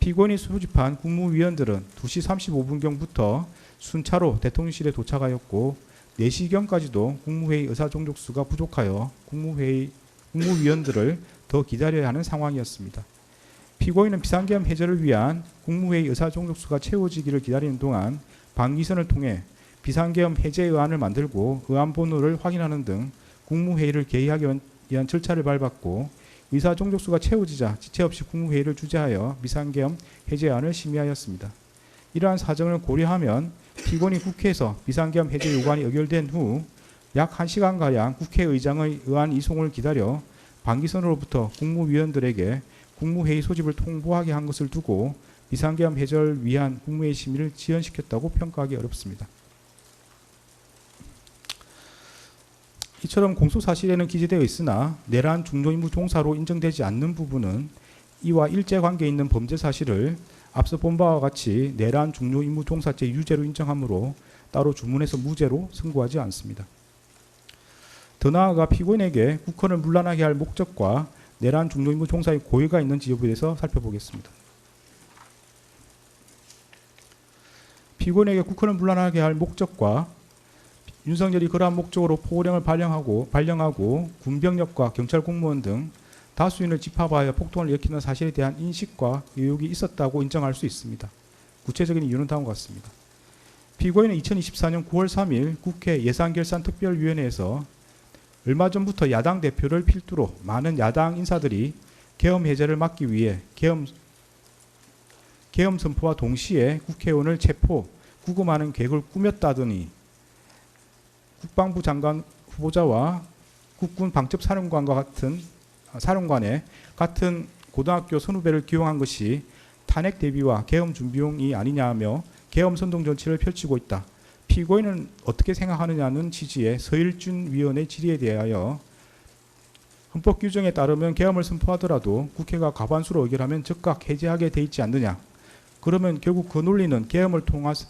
피고인이 소집한 국무위원들은 2시 35분경부터 순차로 대통령실에 도착하였고 4시경까지도 국무회의 의사종족수가 부족하여 국무위원들을 더 기다려야 하는 상황이었습니다. 피고인은 비상계엄 해제를 위한 국무회의 의사종족수가 채워지기를 기다리는 동안 방기선을 통해 비상계엄 해제 의안을 만들고 의안 번호를 확인하는 등 국무회의를 개의하기 위한 절차를 밟았고 의사종족수가 채워지자 지체 없이 국무회의를 주재하여 비상계엄 해제안을 심의하였습니다. 이러한 사정을 고려하면 피고인이 국회에서 비상계엄 해제 요구안이 의결된 후 약 1시간가량 국회의장의 의안 이송을 기다려 방기선으로부터 국무위원들에게 국무회의 소집을 통보하게 한 것을 두고 비상계엄 해제를 위한 국무회의 심의를 지연시켰다고 평가하기 어렵습니다. 이처럼 공소사실에는 기재되어 있으나 내란 중요임무 종사로 인정되지 않는 부분은 이와 일제관계 있는 범죄 사실을 앞서 본 바와 같이 내란 중요임무 종사죄 유죄로 인정하므로 따로 주문해서 무죄로 선고하지 않습니다. 더 나아가 피고인에게 국헌을 문란하게 할 목적과 내란 중요임무 종사의 고의가 있는지 여부에 대해서 살펴보겠습니다. 피고인에게 국헌을 문란하게 할 목적과 윤석열이 그러한 목적으로 포고령을 발령하고 군병력과 경찰 공무원 등 다수인을 집합하여 폭동을 일으키는 사실에 대한 인식과 의혹이 있었다고 인정할 수 있습니다. 구체적인 이유는 다음과 같습니다. 피고인은 2024년 9월 3일 국회 예산결산특별위원회에서 얼마 전부터 야당 대표를 필두로 많은 야당 인사들이 계엄 해제를 막기 위해 계엄 선포와 동시에 국회의원을 체포, 구금하는 계획을 꾸몄다더니 국방부 장관 후보자와 국군 방첩사령관의 같은 고등학교 선후배를 기용한 것이 탄핵 대비와 계엄 준비용이 아니냐며 계엄 선동 정치를 펼치고 있다. 피고인은 어떻게 생각하느냐는 취지의 서일준 위원의 질의에 대하여 헌법 규정에 따르면 계엄을 선포하더라도 국회가 과반수로 의결하면 즉각 해제하게 돼 있지 않느냐. 그러면 결국 그 논리는 계엄을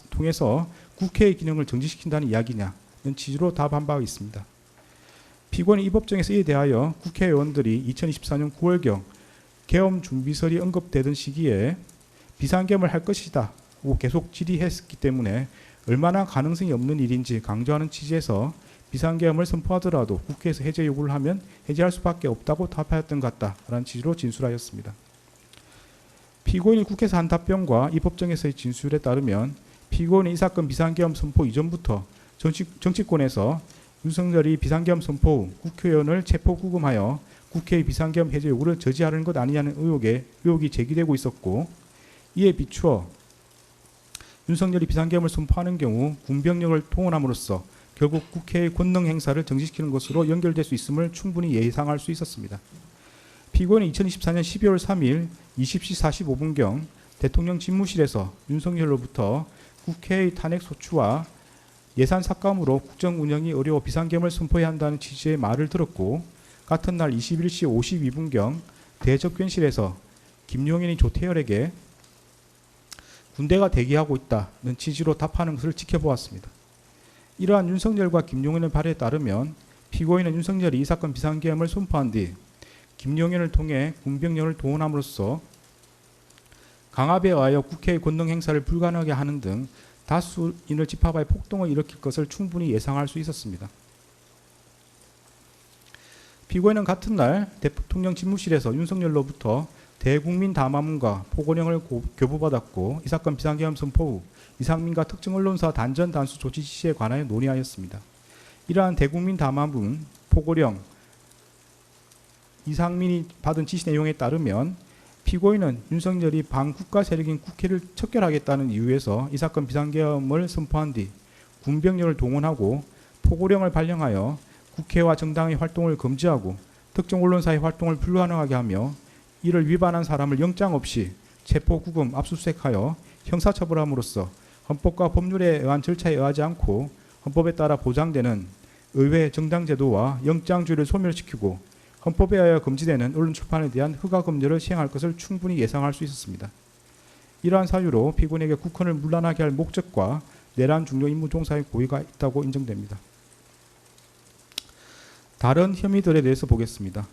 통해서 국회의 기능을 정지시킨다는 이야기냐는 취지로 답한 바가 있습니다. 피고인은 이 법정에서 이에 대하여 국회의원들이 2024년 9월경 계엄 준비설이 언급되던 시기에 비상계엄을 할 것이다 고 계속 질의했기 때문에 얼마나 가능성이 없는 일인지 강조하는 취지에서 비상계엄을 선포하더라도 국회에서 해제 요구를 하면 해제할 수밖에 없다고 답하였던 것 같다라는 취지로 진술하였습니다. 피고인이 국회에서 한 답변과 이 법정에서의 진술에 따르면 피고인은 이 사건 비상계엄 선포 이전부터 정치권에서 윤석열이 비상계엄 선포 후 국회의원을 체포구금하여 국회의 비상계엄 해제 요구를 저지하려는 것 아니냐는 의혹이 제기되고 있었고, 이에 비추어 윤석열이 비상계엄을 선포하는 경우 군병력을 동원함으로써 결국 국회의 권능 행사를 정지시키는 것으로 연결될 수 있음을 충분히 예상할 수 있었습니다. 피고인은 2024년 12월 3일 20시 45분경 대통령 집무실에서 윤석열로부터 국회의 탄핵 소추와 예산 삭감으로 국정 운영이 어려워 비상계엄을 선포해야 한다는 취지의 말을 들었고, 같은 날 21시 52분경 대접견실에서 김용현이 조태열에게 군대가 대기하고 있다는 취지로 답하는 것을 지켜보았습니다. 이러한 윤석열과 김용현의 발에 따르면 피고인은 윤석열이 이 사건 비상계엄을 선포한 뒤 김용현을 통해 군병력을 동원함으로써 강압에 의하여 국회의 권능 행사를 불가능하게 하는 등 다수인을 집합하여 폭동을 일으킬 것을 충분히 예상할 수 있었습니다. 피고인은 같은 날 대통령 집무실에서 윤석열로부터 대국민 담화문과 포고령을 교부받았고, 이 사건 비상계엄 선포 후 이상민과 특정 언론사 단전 단수 조치 지시에 관하여 논의하였습니다. 이러한 대국민 담화문, 포고령, 이상민이 받은 지시 내용에 따르면 피고인은 윤석열이 반국가 세력인 국회를 척결하겠다는 이유에서 이 사건 비상계엄을 선포한 뒤 군병력을 동원하고 포고령을 발령하여 국회와 정당의 활동을 금지하고 특정 언론사의 활동을 불가능하게 하며 이를 위반한 사람을 영장 없이 체포구금, 압수수색하여 형사처벌함으로써 헌법과 법률에 의한 절차에 의하지 않고 헌법에 따라 보장되는 의회 정당제도와 영장주의를 소멸시키고 헌법에 의하여 금지되는 언론 출판에 대한 허가금지를 시행할 것을 충분히 예상할 수 있었습니다. 이러한 사유로 피고인에게 국헌을 문란하게 할 목적과 내란 중요 임무 종사의 고의가 있다고 인정됩니다. 다른 혐의들에 대해서 보겠습니다.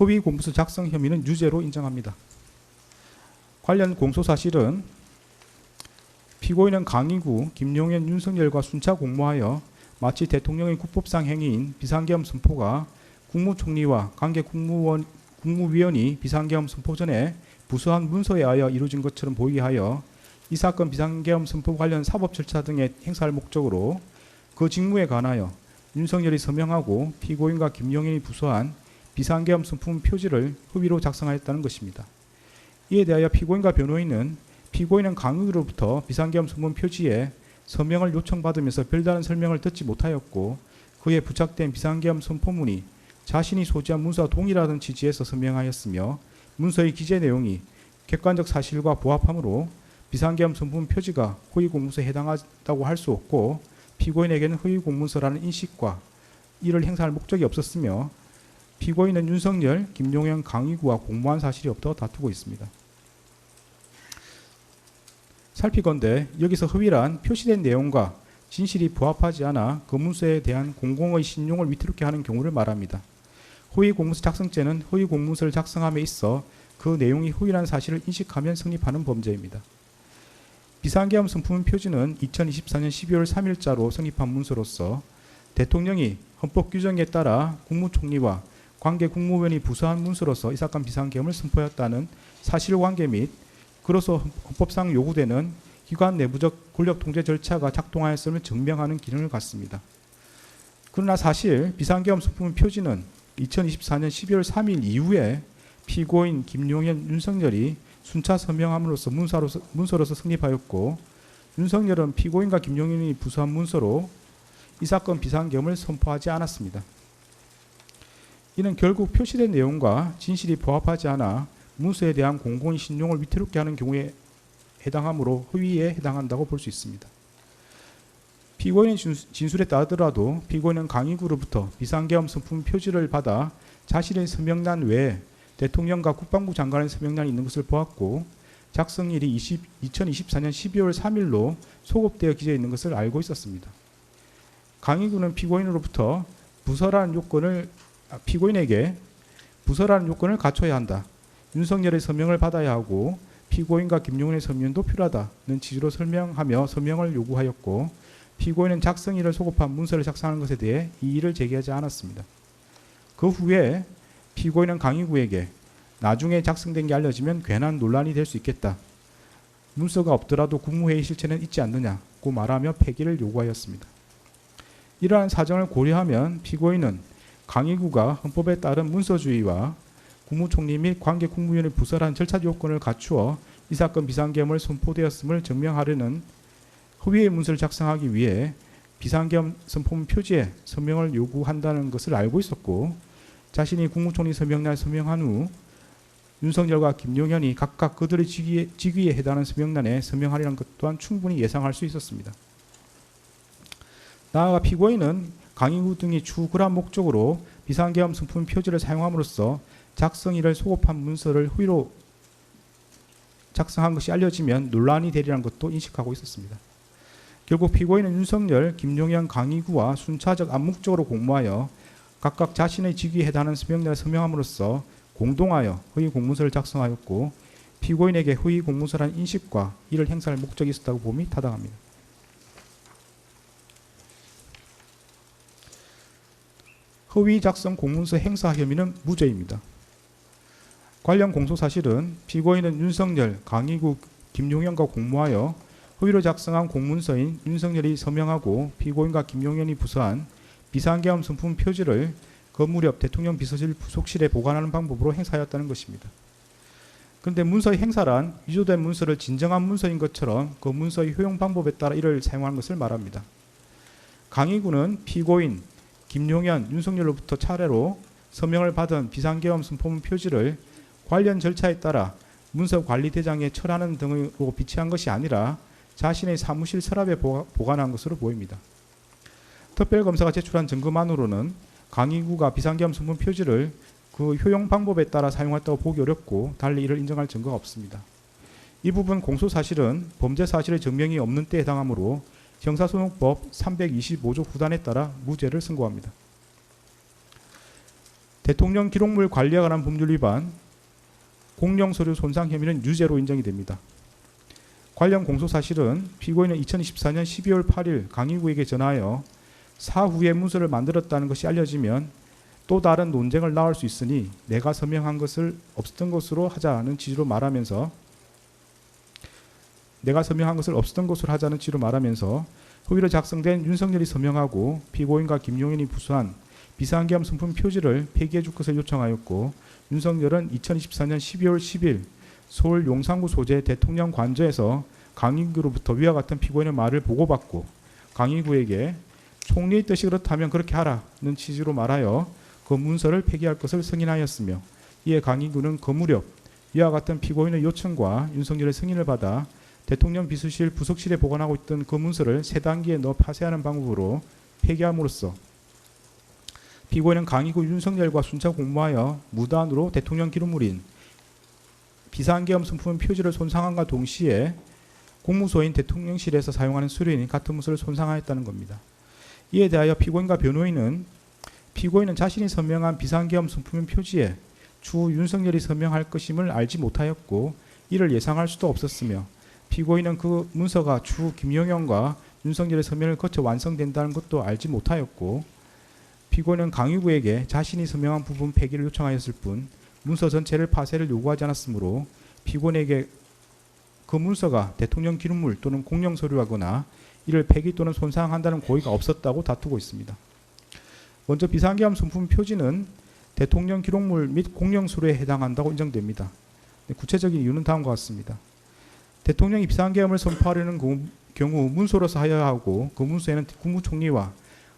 허위 공문서 작성 혐의는 유죄로 인정합니다. 관련 공소사실은 피고인은 강의구 김용현, 윤석열과 순차 공모하여 마치 대통령의 국법상 행위인 비상계엄 선포가 국무총리와 관계 국무위원이 비상계엄 선포 전에 부수한 문서에 의하여 이루어진 것처럼 보이게 하여 이 사건 비상계엄 선포 관련 사법 절차 등에 행사할 목적으로 그 직무에 관하여 윤석열이 서명하고 피고인과 김용현이 부수한 비상계엄 선포문 표지를 허위로 작성하였다는 것입니다. 이에 대하여 피고인과 변호인은 피고인은 강의로부터 비상계엄 선포문 표지에 서명을 요청받으면서 별다른 설명을 듣지 못하였고, 그에 부착된 비상계엄 선포문이 자신이 소지한 문서와 동일하다는 취지에서 서명하였으며, 문서의 기재 내용이 객관적 사실과 부합하므로 비상계엄 선포문 표지가 허위 공문서에 해당한다고 할 수 없고, 피고인에게는 허위 공문서라는 인식과 이를 행사할 목적이 없었으며, 피고인은 윤석열, 김용현, 강의구와 공모한 사실이 없다고 다투고 있습니다. 살피건대 여기서 허위란 표시된 내용과 진실이 부합하지 않아 그 문서에 대한 공공의 신용을 위태롭게 하는 경우를 말합니다. 허위 공문서 작성죄는 허위 공문서를 작성함에 있어 그 내용이 허위라는 사실을 인식하면 성립하는 범죄입니다. 비상계엄 선포문 표지는 2024년 12월 3일자로 성립한 문서로서 대통령이 헌법 규정에 따라 국무총리와 관계 국무위원이 부수한 문서로서 이 사건 비상계엄을 선포했다는 사실관계 및 그로서 헌법상 요구되는 기관 내부적 권력 통제 절차가 작동하였음을 증명하는 기능을 갖습니다. 그러나 사실 비상계엄 선포문 표지는 2024년 12월 3일 이후에 피고인 김용현, 윤석열이 순차 서명함으로써 문서로서 성립하였고, 윤석열은 피고인과 김용현이 부수한 문서로 이 사건 비상계엄을 선포하지 않았습니다. 이는 결국 표시된 내용과 진실이 부합하지 않아 문서에 대한 공공의 신용을 위태롭게 하는 경우에 해당하므로 허위에 해당한다고 볼 수 있습니다. 피고인의 진술에 따르더라도 피고인은 강의구로부터 비상계엄 선품 표지를 받아 자신의 서명란 외에 대통령과 국방부 장관의 서명란이 있는 것을 보았고 작성일이 2024년 12월 3일로 소급되어 기재해 있는 것을 알고 있었습니다. 강의구는 피고인으로부터 피고인에게 부서라는 요건을 갖춰야 한다. 윤석열의 서명을 받아야 하고 피고인과 김용현의 서명도 필요하다는 취지로 설명하며 서명을 요구하였고 피고인은 작성일을 소급한 문서를 작성하는 것에 대해 이의를 제기하지 않았습니다. 그 후에 피고인은 강의구에게 나중에 작성된 게 알려지면 괜한 논란이 될 수 있겠다. 문서가 없더라도 국무회의 실체는 있지 않느냐고 말하며 폐기를 요구하였습니다. 이러한 사정을 고려하면 피고인은 강의구가 헌법에 따른 문서주의와 국무총리 및 관계 국무위원의 부서란 절차 요건을 갖추어 이 사건 비상계엄을 선포되었음을 증명하려는 허위의 문서를 작성하기 위해 비상계엄 선포문 표지에 서명을 요구한다는 것을 알고 있었고 자신이 국무총리 서명란에 서명한 후 윤석열과 김용현이 각각 그들의 직위에 해당하는 서명란에 서명하리라는 것 또한 충분히 예상할 수 있었습니다. 나아가 피고인은 강의구 등이 추후 그러한 목적으로 비상계엄 선포문 표지를 사용함으로써 작성일을 소급한 문서를 허위로 작성한 것이 알려지면 논란이 되리라는 것도 인식하고 있었습니다. 결국 피고인은 윤석열, 김용현, 강의구와 순차적 암묵적으로 공모하여 각각 자신의 직위에 해당하는 서명란에 서명함으로써 공동하여 허위 공문서를 작성하였고 피고인에게 허위 공문서라는 인식과 이를 행사할 목적이 있었다고 봄이 타당합니다. 허위 작성 공문서 행사 혐의는 무죄입니다. 관련 공소사실은 피고인은 윤석열, 강의구, 김용현과 공모하여 허위로 작성한 공문서인 윤석열이 서명하고 피고인과 김용현이 부서한 비상계엄 선품 표지를 건물 옆 대통령 비서실 부속실에 보관하는 방법으로 행사하였다는 것입니다. 그런데 문서의 행사란 위조된 문서를 진정한 문서인 것처럼 그 문서의 효용 방법에 따라 이를 사용하는 것을 말합니다. 강의구는 피고인, 김용현, 윤석열로부터 차례로 서명을 받은 비상계엄 선포문 표지를 관련 절차에 따라 문서관리대장에 철하는 등으로 비치한 것이 아니라 자신의 사무실 서랍에 보관한 것으로 보입니다. 특별검사가 제출한 증거만으로는 강의구가 비상계엄 선포문 표지를 그 효용 방법에 따라 사용했다고 보기 어렵고 달리 이를 인정할 증거가 없습니다. 이 부분 공소사실은 범죄 사실의 증명이 없는 때에 해당하므로 형사소송법 325조 후단에 따라 무죄를 선고합니다. 대통령 기록물 관리에 관한 법률 위반, 공용서류 손상 혐의는 유죄로 인정이 됩니다. 관련 공소사실은 피고인은 2024년 12월 8일 강의구에게 전하여 사후에 문서를 만들었다는 것이 알려지면 또 다른 논쟁을 낳을 수 있으니 내가 서명한 것을 없었던 것으로 하자는 취지로 말하면서 허위로 작성된 윤석열이 서명하고 피고인과 김용현이 부수한 비상계엄 선품 표지를 폐기해 줄 것을 요청하였고 윤석열은 2024년 12월 10일 서울 용산구 소재 대통령 관저에서 강의구로부터 위와 같은 피고인의 말을 보고받고 강의구에게 총리의 뜻이 그렇다면 그렇게 하라는 취지로 말하여 그 문서를 폐기할 것을 승인하였으며 이에 강의구는 그 무렵 이와 같은 피고인의 요청과 윤석열의 승인을 받아 대통령 비서실 부속실에 보관하고 있던 그 문서를 새 단계에 넣어 파쇄하는 방법으로 폐기함으로써 피고인은 강의구 윤석열과 순차 공모하여 무단으로 대통령 기록물인 비상계엄 선포문 표지를 손상함과 동시에 공무소인 대통령실에서 사용하는 서류인 같은 문서를 손상하였다는 겁니다. 이에 대하여 피고인과 변호인은 피고인은 자신이 서명한 비상계엄 선포문 표지에 추후 윤석열이 서명할 것임을 알지 못하였고 이를 예상할 수도 없었으며 피고인은 그 문서가 추후 김용현과 윤석열의 서명을 거쳐 완성된다는 것도 알지 못하였고 피고인은 강의구에게 자신이 서명한 부분 폐기를 요청하였을 뿐 문서 전체를 파쇄를 요구하지 않았으므로 피고인에게 그 문서가 대통령 기록물 또는 공용 서류하거나 이를 폐기 또는 손상한다는 고의가 없었다고 다투고 있습니다. 먼저 비상계엄 선포문 표지는 대통령 기록물 및 공용 서류에 해당한다고 인정됩니다. 구체적인 이유는 다음과 같습니다. 대통령이 비상계엄을 선포하려는 경우 문서로서 하여야 하고 그 문서에는 국무총리와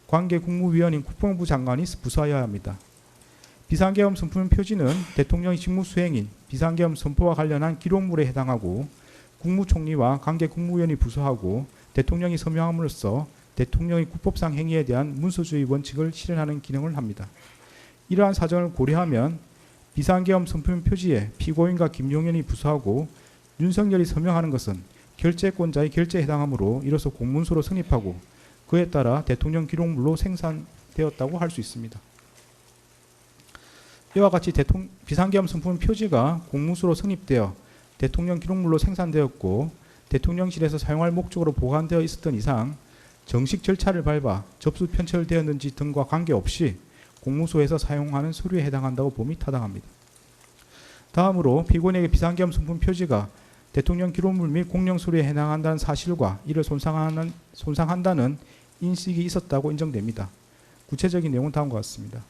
관계 국무위원인 국방부 장관이 부서하여야 합니다. 비상계엄 선포문 표지는 대통령의 직무수행인 비상계엄 선포와 관련한 기록물에 해당하고 국무총리와 관계 국무위원이 부서하고 대통령이 서명함으로써 대통령의 국법상 행위에 대한 문서주의 원칙을 실현하는 기능을 합니다. 이러한 사정을 고려하면 비상계엄 선포문 표지에 피고인과 김용현이 부수하고 윤석열이 서명하는 것은 결재권자의 결재에 해당하므로 이로써 공문서로 성립하고 그에 따라 대통령 기록물로 생산되었다고 할 수 있습니다. 이와 같이 비상계엄 선포문 표지가 공문서로 성립되어 대통령 기록물로 생산되었고 대통령실에서 사용할 목적으로 보관되어 있었던 이상 정식 절차를 밟아 접수 편철되었는지 등과 관계없이 공문서에서 사용하는 서류에 해당한다고 봄이 타당합니다. 다음으로 피고인에게 비상계엄 선포문 표지가 대통령 기록물 및 공령 서류에 해당한다는 사실과 이를 손상한다는 인식이 있었다고 인정됩니다. 구체적인 내용은 다음과 같습니다.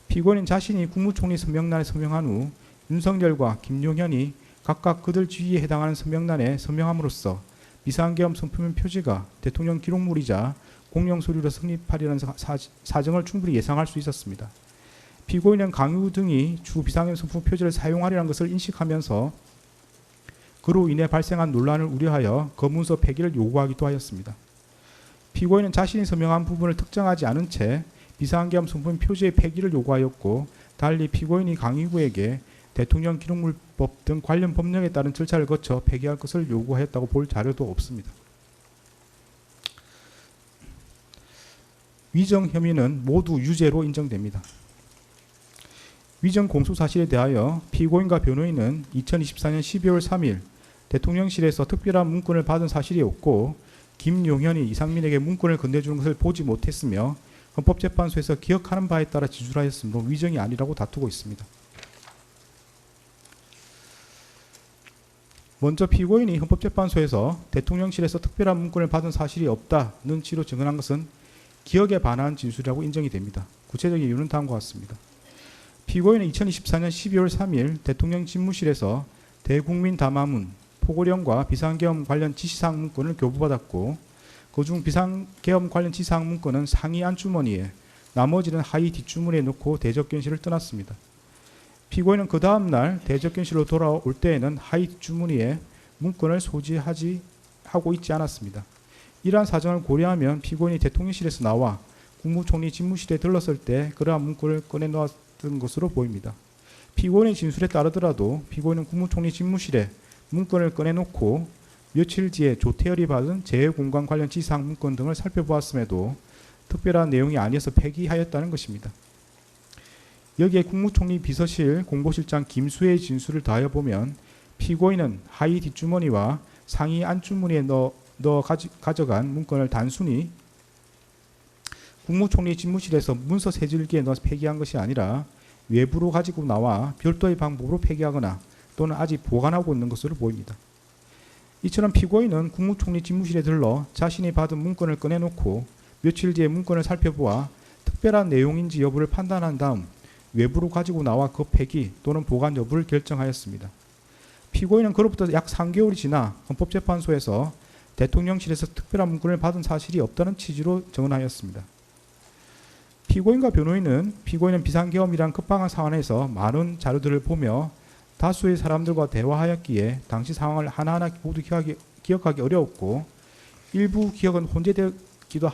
피고인은 자신이 국무총리 서명란에 서명한 후 윤석열과 김용현이 각각 그들 지위에 해당하는 서명란에 서명함으로써 비상계엄 선포문 표지가 대통령 기록물이자 공령 서류로 성립하리라는 사정을 충분히 예상할 수 있었습니다. 피고인은 강유 등이 추후 비상계엄 선포문 표지를 사용하리라는 것을 인식하면서 그로 인해 발생한 논란을 우려하여 검문서 폐기를 요구하기도 하였습니다. 피고인은 자신이 서명한 부분을 특정하지 않은 채 비상계엄 선포문 표지의 폐기를 요구하였고 달리 피고인이 강의구에게 대통령 기록물법 등 관련 법령에 따른 절차를 거쳐 폐기할 것을 요구하였다고 볼 자료도 없습니다. 위정 혐의는 모두 유죄로 인정됩니다. 위정 공소 사실에 대하여 피고인과 변호인은 2024년 12월 3일 대통령실에서 특별한 문건을 받은 사실이 없고 김용현이 이상민에게 문건을 건네주는 것을 보지 못했으며 헌법재판소에서 기억하는 바에 따라 지출하였으므로 위정이 아니라고 다투고 있습니다. 먼저 피고인이 헌법재판소에서 대통령실에서 특별한 문건을 받은 사실이 없다는 취지로 증언한 것은 기억에 반한 진술이라고 인정이 됩니다. 구체적인 이유는 다음과 같습니다. 피고인은 2024년 12월 3일 대통령 집무실에서 대국민 담화문, 포고령과 비상계엄 관련 지시사항 문건을 교부받았고 그중 비상계엄 관련 지시사항 문건은 상위 안주머니에 나머지는 하위 뒷주머니에 넣고 대접견실을 떠났습니다. 피고인은 그 다음 날 대접견실로 돌아올 때에는 하위 뒷주머니에 문건을 소지하고 있지 않았습니다. 이러한 사정을 고려하면 피고인이 대통령실에서 나와 국무총리 집무실에 들렀을 때 그러한 문건을 꺼내놓았던 것으로 보입니다. 피고인의 진술에 따르더라도 피고인은 국무총리 집무실에 문건을 꺼내놓고 며칠 뒤에 조태열이 받은 재해공간 관련 지시사항 문건 등을 살펴보았음에도 특별한 내용이 아니어서 폐기하였다는 것입니다. 여기에 국무총리 비서실 공보실장 김수혜의 진술을 더하여 보면 피고인은 하위 뒷주머니와 상위 안주머니에 넣어 가져간 문건을 단순히 국무총리 집무실에서 문서 세줄기에 넣어서 폐기한 것이 아니라 외부로 가지고 나와 별도의 방법으로 폐기하거나 또는 아직 보관하고 있는 것으로 보입니다. 이처럼 피고인은 국무총리 집무실에 들러 자신이 받은 문건을 꺼내놓고 며칠 뒤에 문건을 살펴보아 특별한 내용인지 여부를 판단한 다음 외부로 가지고 나와 그 폐기 또는 보관 여부를 결정하였습니다. 피고인은 그로부터 약 3개월이 지나 헌법재판소에서 대통령실에서 특별한 문건을 받은 사실이 없다는 취지로 증언하였습니다. 피고인과 변호인은 피고인은 비상계엄이란 급박한 상황에서 많은 자료들을 보며 다수의 사람들과 대화하였기에 당시 상황을 하나하나 모두 기억하기 어려웠고 일부 기억은 혼재되었기도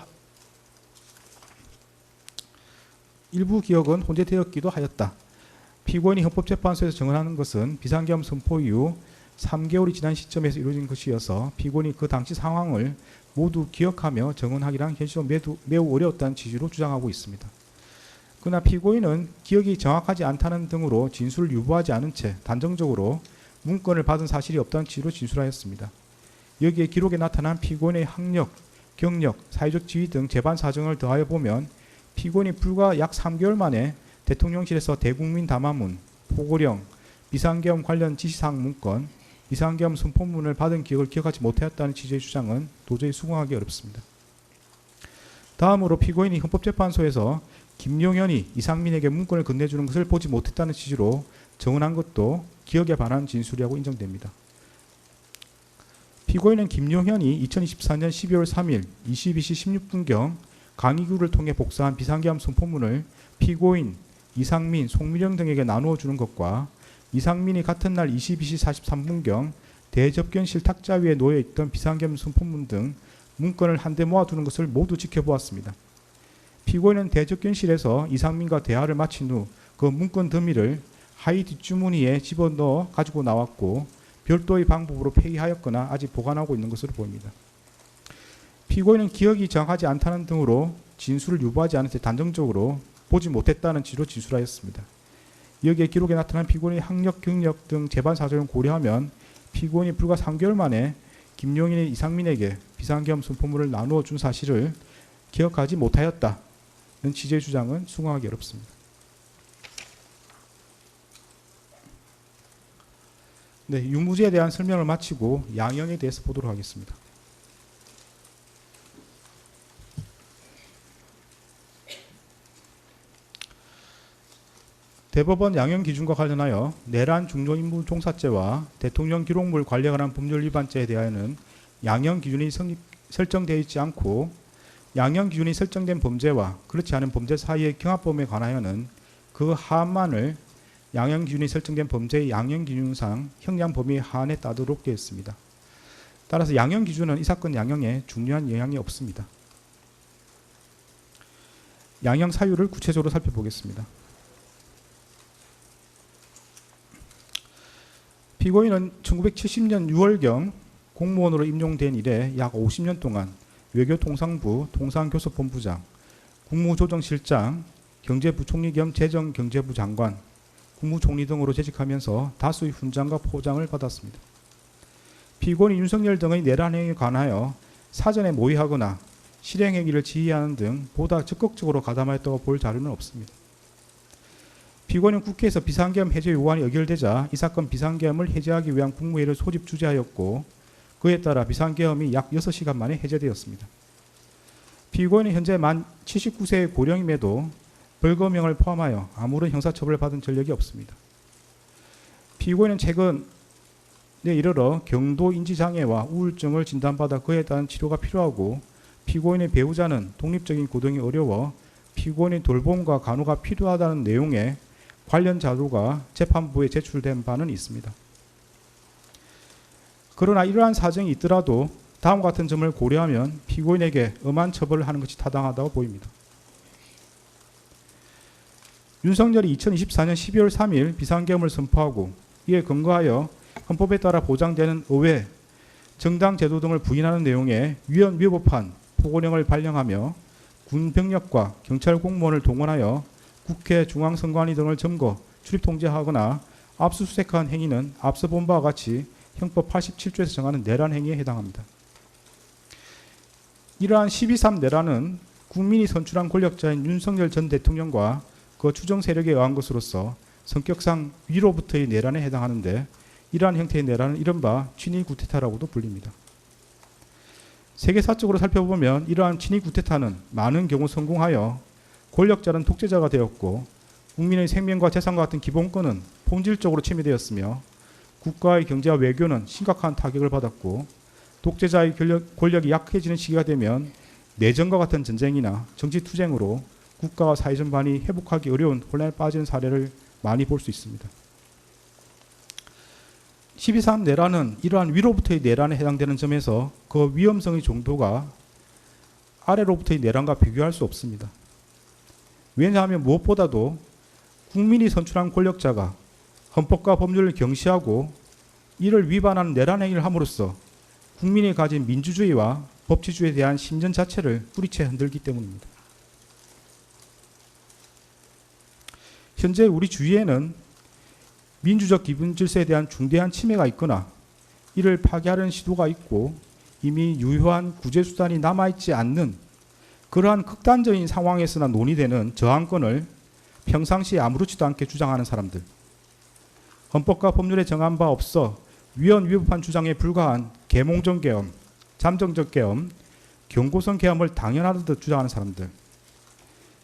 하였다. 피고인이 헌법재판소에서 증언하는 것은 비상계엄 선포 이후 3개월이 지난 시점에서 이루어진 것이어서 피고인이 그 당시 상황을 모두 기억하며 증언하기란 현실로 매우 어려웠다는 취지로 주장하고 있습니다. 그러나 피고인은 기억이 정확하지 않다는 등으로 진술을 유보하지 않은 채 단정적으로 문건을 받은 사실이 없다는 취지로 진술하였습니다. 여기에 기록에 나타난 피고인의 학력, 경력, 사회적 지위 등 재반 사정을 더하여 보면 피고인이 불과 약 3개월 만에 대통령실에서 대국민 담화문, 포고령, 비상계엄 관련 지시사항 문건, 비상계엄 선포문을 받은 기억을 기억하지 못하였다는 취지의 주장은 도저히 수긍하기 어렵습니다. 다음으로 피고인이 헌법재판소에서 김용현이 이상민에게 문건을 건네주는 것을 보지 못했다는 취지로 증언한 것도 기억에 반한 진술이라고 인정됩니다. 피고인은 김용현이 2024년 12월 3일 22시 16분경 강의구를 통해 복사한 비상계엄 선포문을 피고인, 이상민, 송미령 등에게 나누어 주는 것과 이상민이 같은 날 22시 43분경 대접견실 탁자 위에 놓여 있던 비상계엄 선포문 등 문건을 한데 모아두는 것을 모두 지켜보았습니다. 피고인은 대접견실에서 이상민과 대화를 마친 후 그 문건 더미를 하의 뒷주머니에 집어넣어 가지고 나왔고 별도의 방법으로 폐기하였거나 아직 보관하고 있는 것으로 보입니다. 피고인은 기억이 정확하지 않다는 등으로 진술을 유보하지 않은 채 단정적으로 보지 못했다는 취지로 진술하였습니다. 여기에 기록에 나타난 피고인의 학력, 경력 등 재반 사정을 고려하면 피고인이 불과 3개월 만에 김용인의 이상민에게 비상계엄 선포물을 나누어 준 사실을 기억하지 못하였다는 취지의 주장은 수긍하기 어렵습니다. 네, 유무죄에 대한 설명을 마치고 양형에 대해서 보도록 하겠습니다. 대법원 양형 기준과 관련하여 내란 중요임무 종사죄와 대통령 기록물 관리에 관한 법률 위반죄에 대하여는 양형 기준이 설정되어 있지 않고 양형 기준이 설정된 범죄와 그렇지 않은 범죄 사이의 경합범에 관하여는 그 하한만을 양형 기준이 설정된 범죄의 양형 기준상 형량 범위 하한에 따르도록 되어 있습니다. 따라서 양형 기준은 이 사건 양형에 중요한 영향이 없습니다. 양형 사유를 구체적으로 살펴보겠습니다. 피고인은 1970년 6월경 공무원으로 임용된 이래 약 50년 동안 외교통상부 통상교섭본부장, 국무조정실장, 경제부총리 겸 재정경제부 장관, 국무총리 등으로 재직하면서 다수의 훈장과 포장을 받았습니다. 피고인이 윤석열 등의 내란 행위에 관하여 사전에 모의하거나 실행 행위를 지휘하는 등 보다 적극적으로 가담하였다고 볼 자료는 없습니다. 피고인은 국회에서 비상계엄 해제 요구안이 의결되자 이 사건 비상계엄을 해제하기 위한 국무회의를 소집 주재하였고 그에 따라 비상계엄이 약 6시간 만에 해제되었습니다. 피고인은 현재 만 79세의 고령임에도 벌금형을 포함하여 아무런 형사처벌을 받은 전력이 없습니다. 피고인은 최근에 이르러 경도 인지장애와 우울증을 진단받아 그에 따른 치료가 필요하고 피고인의 배우자는 독립적인 고등이 어려워 피고인의 돌봄과 간호가 필요하다는 내용의 관련 자료가 재판부에 제출된 바는 있습니다. 그러나 이러한 사정이 있더라도 다음과 같은 점을 고려하면 피고인에게 엄한 처벌을 하는 것이 타당하다고 보입니다. 윤석열이 2024년 12월 3일 비상계엄을 선포하고 이에 근거하여 헌법에 따라 보장되는 의회, 정당 제도 등을 부인하는 내용의 위헌위법한 포고령을 발령하며 군 병력과 경찰 공무원을 동원하여 국회 중앙선관위 등을 점거, 출입 통제하거나 압수수색한 행위는 앞서 본 바와 같이 형법 87조에서 정하는 내란 행위에 해당합니다. 이러한 12.3 내란은 국민이 선출한 권력자인 윤석열 전 대통령과 그 추정 세력에 의한 것으로서 성격상 위로부터의 내란에 해당하는데 이러한 형태의 내란은 이른바 친위 구테타라고도 불립니다. 세계사적으로 살펴보면 이러한 친위 구테타는 많은 경우 성공하여 권력자는 독재자가 되었고 국민의 생명과 재산과 같은 기본권은 본질적으로 침해되었으며 국가의 경제와 외교는 심각한 타격을 받았고 독재자의 권력이 약해지는 시기가 되면 내전과 같은 전쟁이나 정치투쟁으로 국가와 사회 전반이 회복하기 어려운 혼란에 빠진 사례를 많이 볼 수 있습니다. 12.3 내란은 이러한 위로부터의 내란에 해당되는 점에서 그 위험성의 정도가 아래로부터의 내란과 비교할 수 없습니다. 왜냐하면 무엇보다도 국민이 선출한 권력자가 헌법과 법률을 경시하고 이를 위반하는 내란 행위를 함으로써 국민이 가진 민주주의와 법치주의에 대한 신전 자체를 뿌리채 흔들기 때문입니다. 현재 우리 주위에는 민주적 기본 질서에 대한 중대한 침해가 있거나 이를 파괴하려는 시도가 있고 이미 유효한 구제수단이 남아있지 않는 그러한 극단적인 상황에서나 논의되는 저항권을 평상시에 아무렇지도 않게 주장하는 사람들, 헌법과 법률에 정한 바 없어 위헌위법한 주장에 불과한 계몽적 계엄, 잠정적 계엄, 경고성 계엄을 당연하듯 주장하는 사람들,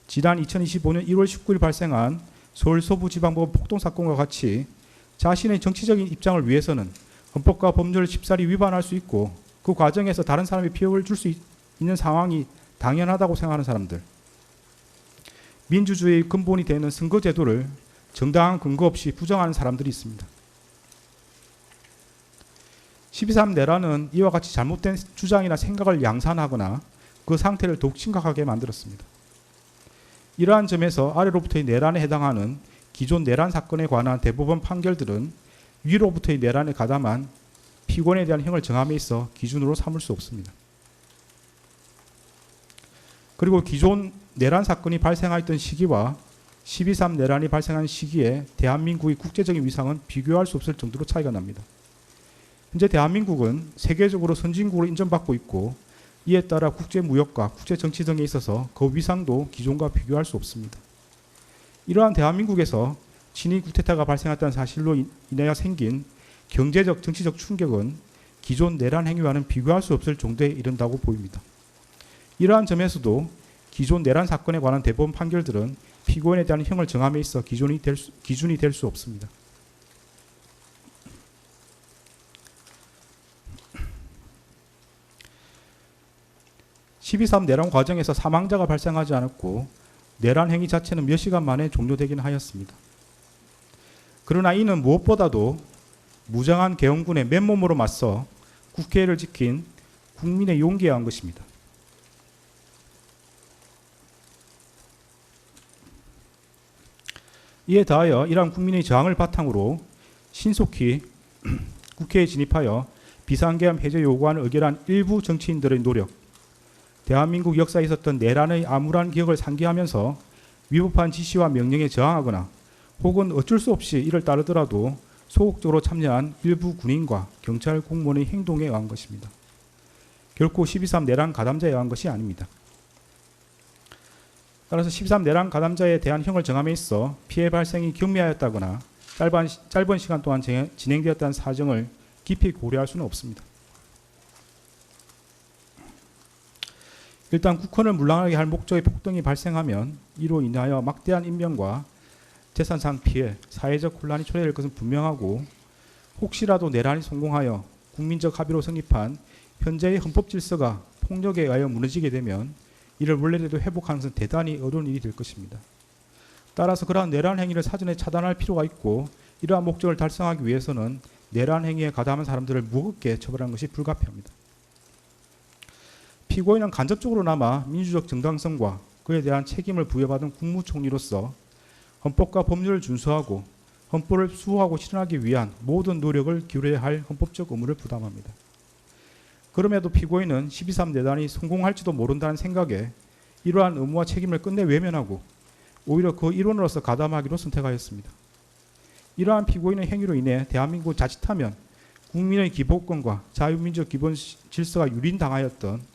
지난 2025년 1월 19일 발생한 서울 서부지방법원 폭동사건과 같이 자신의 정치적인 입장을 위해서는 헌법과 법률을 쉽사리 위반할 수 있고 그 과정에서 다른 사람이 피해를 줄 수 있는 상황이 당연하다고 생각하는 사람들, 민주주의의 근본이 되는 선거제도를 정당한 근거 없이 부정하는 사람들이 있습니다. 12.3 내란은 이와 같이 잘못된 주장이나 생각을 양산하거나 그 상태를 더욱 심각하게 만들었습니다. 이러한 점에서 아래로부터의 내란에 해당하는 기존 내란 사건에 관한 대법원 판결들은 위로부터의 내란에 가담한 피고인에 대한 형을 정함에 있어 기준으로 삼을 수 없습니다. 그리고 기존 내란 사건이 발생하였던 시기와 12.3 내란이 발생한 시기에 대한민국의 국제적인 위상은 비교할 수 없을 정도로 차이가 납니다. 현재 대한민국은 세계적으로 선진국으로 인정받고 있고 이에 따라 국제무역과 국제정치 등에 있어서 그 위상도 기존과 비교할 수 없습니다. 이러한 대한민국에서 친위 쿠데타가 발생했다는 사실로 인하여 생긴 경제적, 정치적 충격은 기존 내란 행위와는 비교할 수 없을 정도에 이른다고 보입니다. 이러한 점에서도 기존 내란 사건에 관한 대법원 판결들은 피고인에 대한 형을 정함에 있어 기준이 될 수 없습니다. (12.3) 내란 과정에서 사망자가 발생하지 않았고 내란 행위 자체는 몇 시간 만에 종료되긴 하였습니다. 그러나 이는 무엇보다도 무장한 계엄군의 맨몸으로 맞서 국회를 지킨 국민의 용기에 의한 것입니다. 이에 더하여 이러한 국민의 저항을 바탕으로 신속히 국회에 진입하여 비상계엄 해제 요구안을 의결한 일부 정치인들의 노력, 대한민국 역사에 있었던 내란의 암울한 기억을 상기하면서 위법한 지시와 명령에 저항하거나 혹은 어쩔 수 없이 이를 따르더라도 소극적으로 참여한 일부 군인과 경찰 공무원의 행동에 의한 것입니다. 결코 12.3 내란 가담자에 의한 것이 아닙니다. 따라서 12.3 내란 가담자에 대한 형을 정함에 있어 피해 발생이 경미하였다거나 짧은 시간 동안 진행되었다는 사정을 깊이 고려할 수는 없습니다. 일단 국헌을 물랑하게 할 목적의 폭동이 발생하면 이로 인하여 막대한 인명과 재산상 피해, 사회적 혼란이 초래될 것은 분명하고 혹시라도 내란이 성공하여 국민적 합의로 성립한 현재의 헌법 질서가 폭력에 의하여 무너지게 되면 이를 원래대로 회복하는 것은 대단히 어려운 일이 될 것입니다. 따라서 그러한 내란 행위를 사전에 차단할 필요가 있고 이러한 목적을 달성하기 위해서는 내란 행위에 가담한 사람들을 무겁게 처벌하는 것이 불가피합니다. 피고인은 간접적으로나마 민주적 정당성과 그에 대한 책임을 부여받은 국무총리로서 헌법과 법률을 준수하고 헌법을 수호하고 실현하기 위한 모든 노력을 기울여야 할 헌법적 의무를 부담합니다. 그럼에도 피고인은 12.3 내란이 성공할지도 모른다는 생각에 이러한 의무와 책임을 끝내 외면하고 오히려 그 일원으로서 가담하기로 선택하였습니다. 이러한 피고인의 행위로 인해 대한민국은 자칫하면 국민의 기본권과 자유민주적 기본 질서가 유린당하였던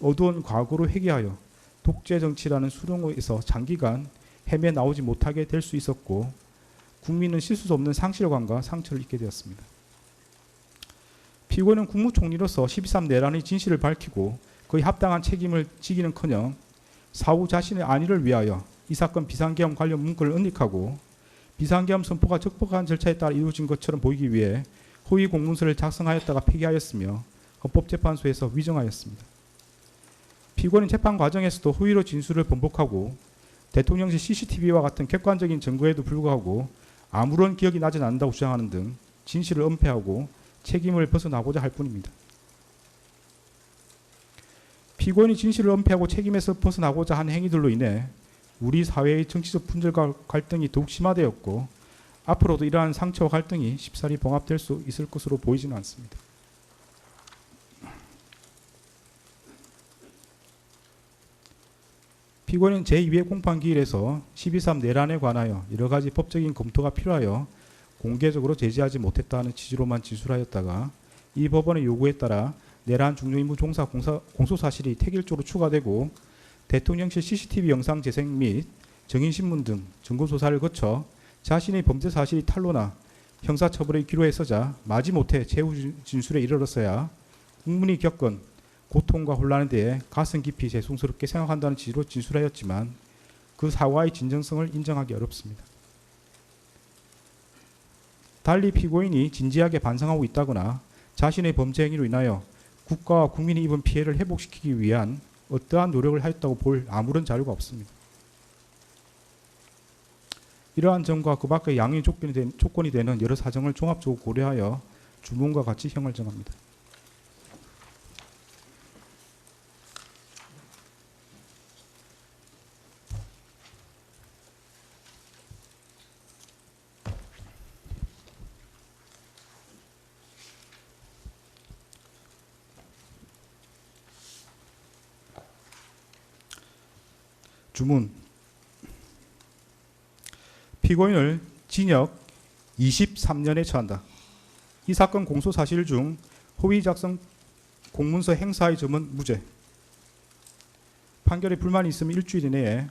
어두운 과거로 회귀하여 독재 정치라는 수렁에서 장기간 헤매 나오지 못하게 될 수 있었고 국민은 쉴 수 없는 상실감과 상처를 입게 되었습니다. 피고인은 국무총리로서 12.3 내란의 진실을 밝히고 그의 합당한 책임을 지기는커녕 사후 자신의 안위를 위하여 이 사건 비상계엄 관련 문건을 은닉하고 비상계엄 선포가 적법한 절차에 따라 이루어진 것처럼 보이기 위해 허위 공문서를 작성하였다가 폐기하였으며 헌법재판소에서 위정하였습니다. 피고인은 재판 과정에서도 허위로 진술을 번복하고 대통령실 CCTV와 같은 객관적인 증거에도 불구하고 아무런 기억이 나지 않는다고 주장하는 등 진실을 은폐하고 책임을 벗어나고자 할 뿐입니다. 피고인이 진실을 은폐하고 책임에서 벗어나고자 한 행위들로 인해 우리 사회의 정치적 분열과 갈등이 더욱 심화되었고 앞으로도 이러한 상처와 갈등이 쉽사리 봉합될 수 있을 것으로 보이지는 않습니다. 피고인은 제2회 공판기일에서 12.3 내란에 관하여 여러 가지 법적인 검토가 필요하여 공개적으로 제지하지 못했다는 취지로만 진술하였다가 이 법원의 요구에 따라 내란 중요임무 종사 공소사실이 택일조로 추가되고 대통령실 CCTV 영상 재생 및 정인신문 등 증거조사를 거쳐 자신의 범죄 사실이 탄로나 형사처벌의 기로에 서자 마지못해 최후 진술에 이르렀어야 국민이 겪은 고통과 혼란에 대해 가슴 깊이 죄송스럽게 생각한다는 취지로 진술하였지만 그 사과의 진정성을 인정하기 어렵습니다. 달리 피고인이 진지하게 반성하고 있다거나 자신의 범죄 행위로 인하여 국가와 국민이 입은 피해를 회복시키기 위한 어떠한 노력을 하였다고 볼 아무런 자료가 없습니다. 이러한 점과 그 밖의 양의 조건이 되는 여러 사정을 종합적으로 고려하여 주문과 같이 형을 정합니다. 주문. 피고인을 징역 23년에 처한다. 이 사건 공소 사실 중 허위 작성 공문서 행사의 점은 무죄. 판결에 불만이 있으면 일주일 이내에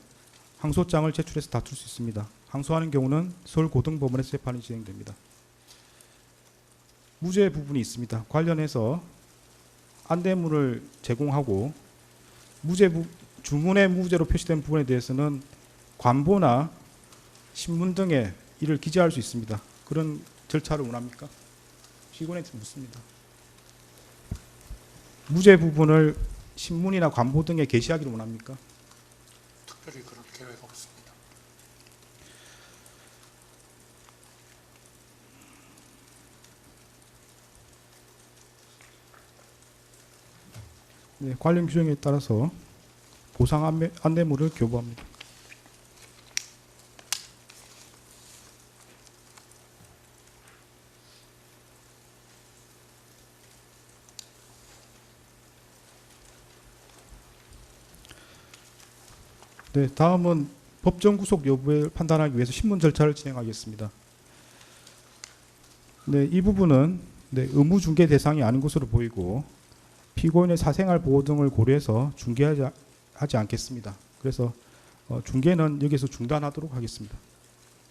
항소장을 제출해서 다툴 수 있습니다. 항소하는 경우는 서울고등법원에서 재판이 진행됩니다. 무죄 부분이 있습니다. 관련해서 안대문을 제공하고 주문의 무죄로 표시된 부분에 대해서는 관보나 신문 등에 이를 기재할 수 있습니다. 그런 절차를 원합니까? 피고인한테 묻습니다. 무죄 부분을 신문이나 관보 등에 게시하기를 원합니까? 특별히 그럴 계획 없습니다. 네, 관련 규정에 따라서 보상 안내물을 교부합니다. 네, 다음은 법정 구속 여부를 판단하기 위해서 신문 절차를 진행하겠습니다. 네, 이 부분은 의무 중개 대상이 아닌 것으로 보이고 피고인의 사생활 보호 등을 고려해서 중개하지 않겠습니다. 그래서 중개는 여기서 중단하도록 하겠습니다.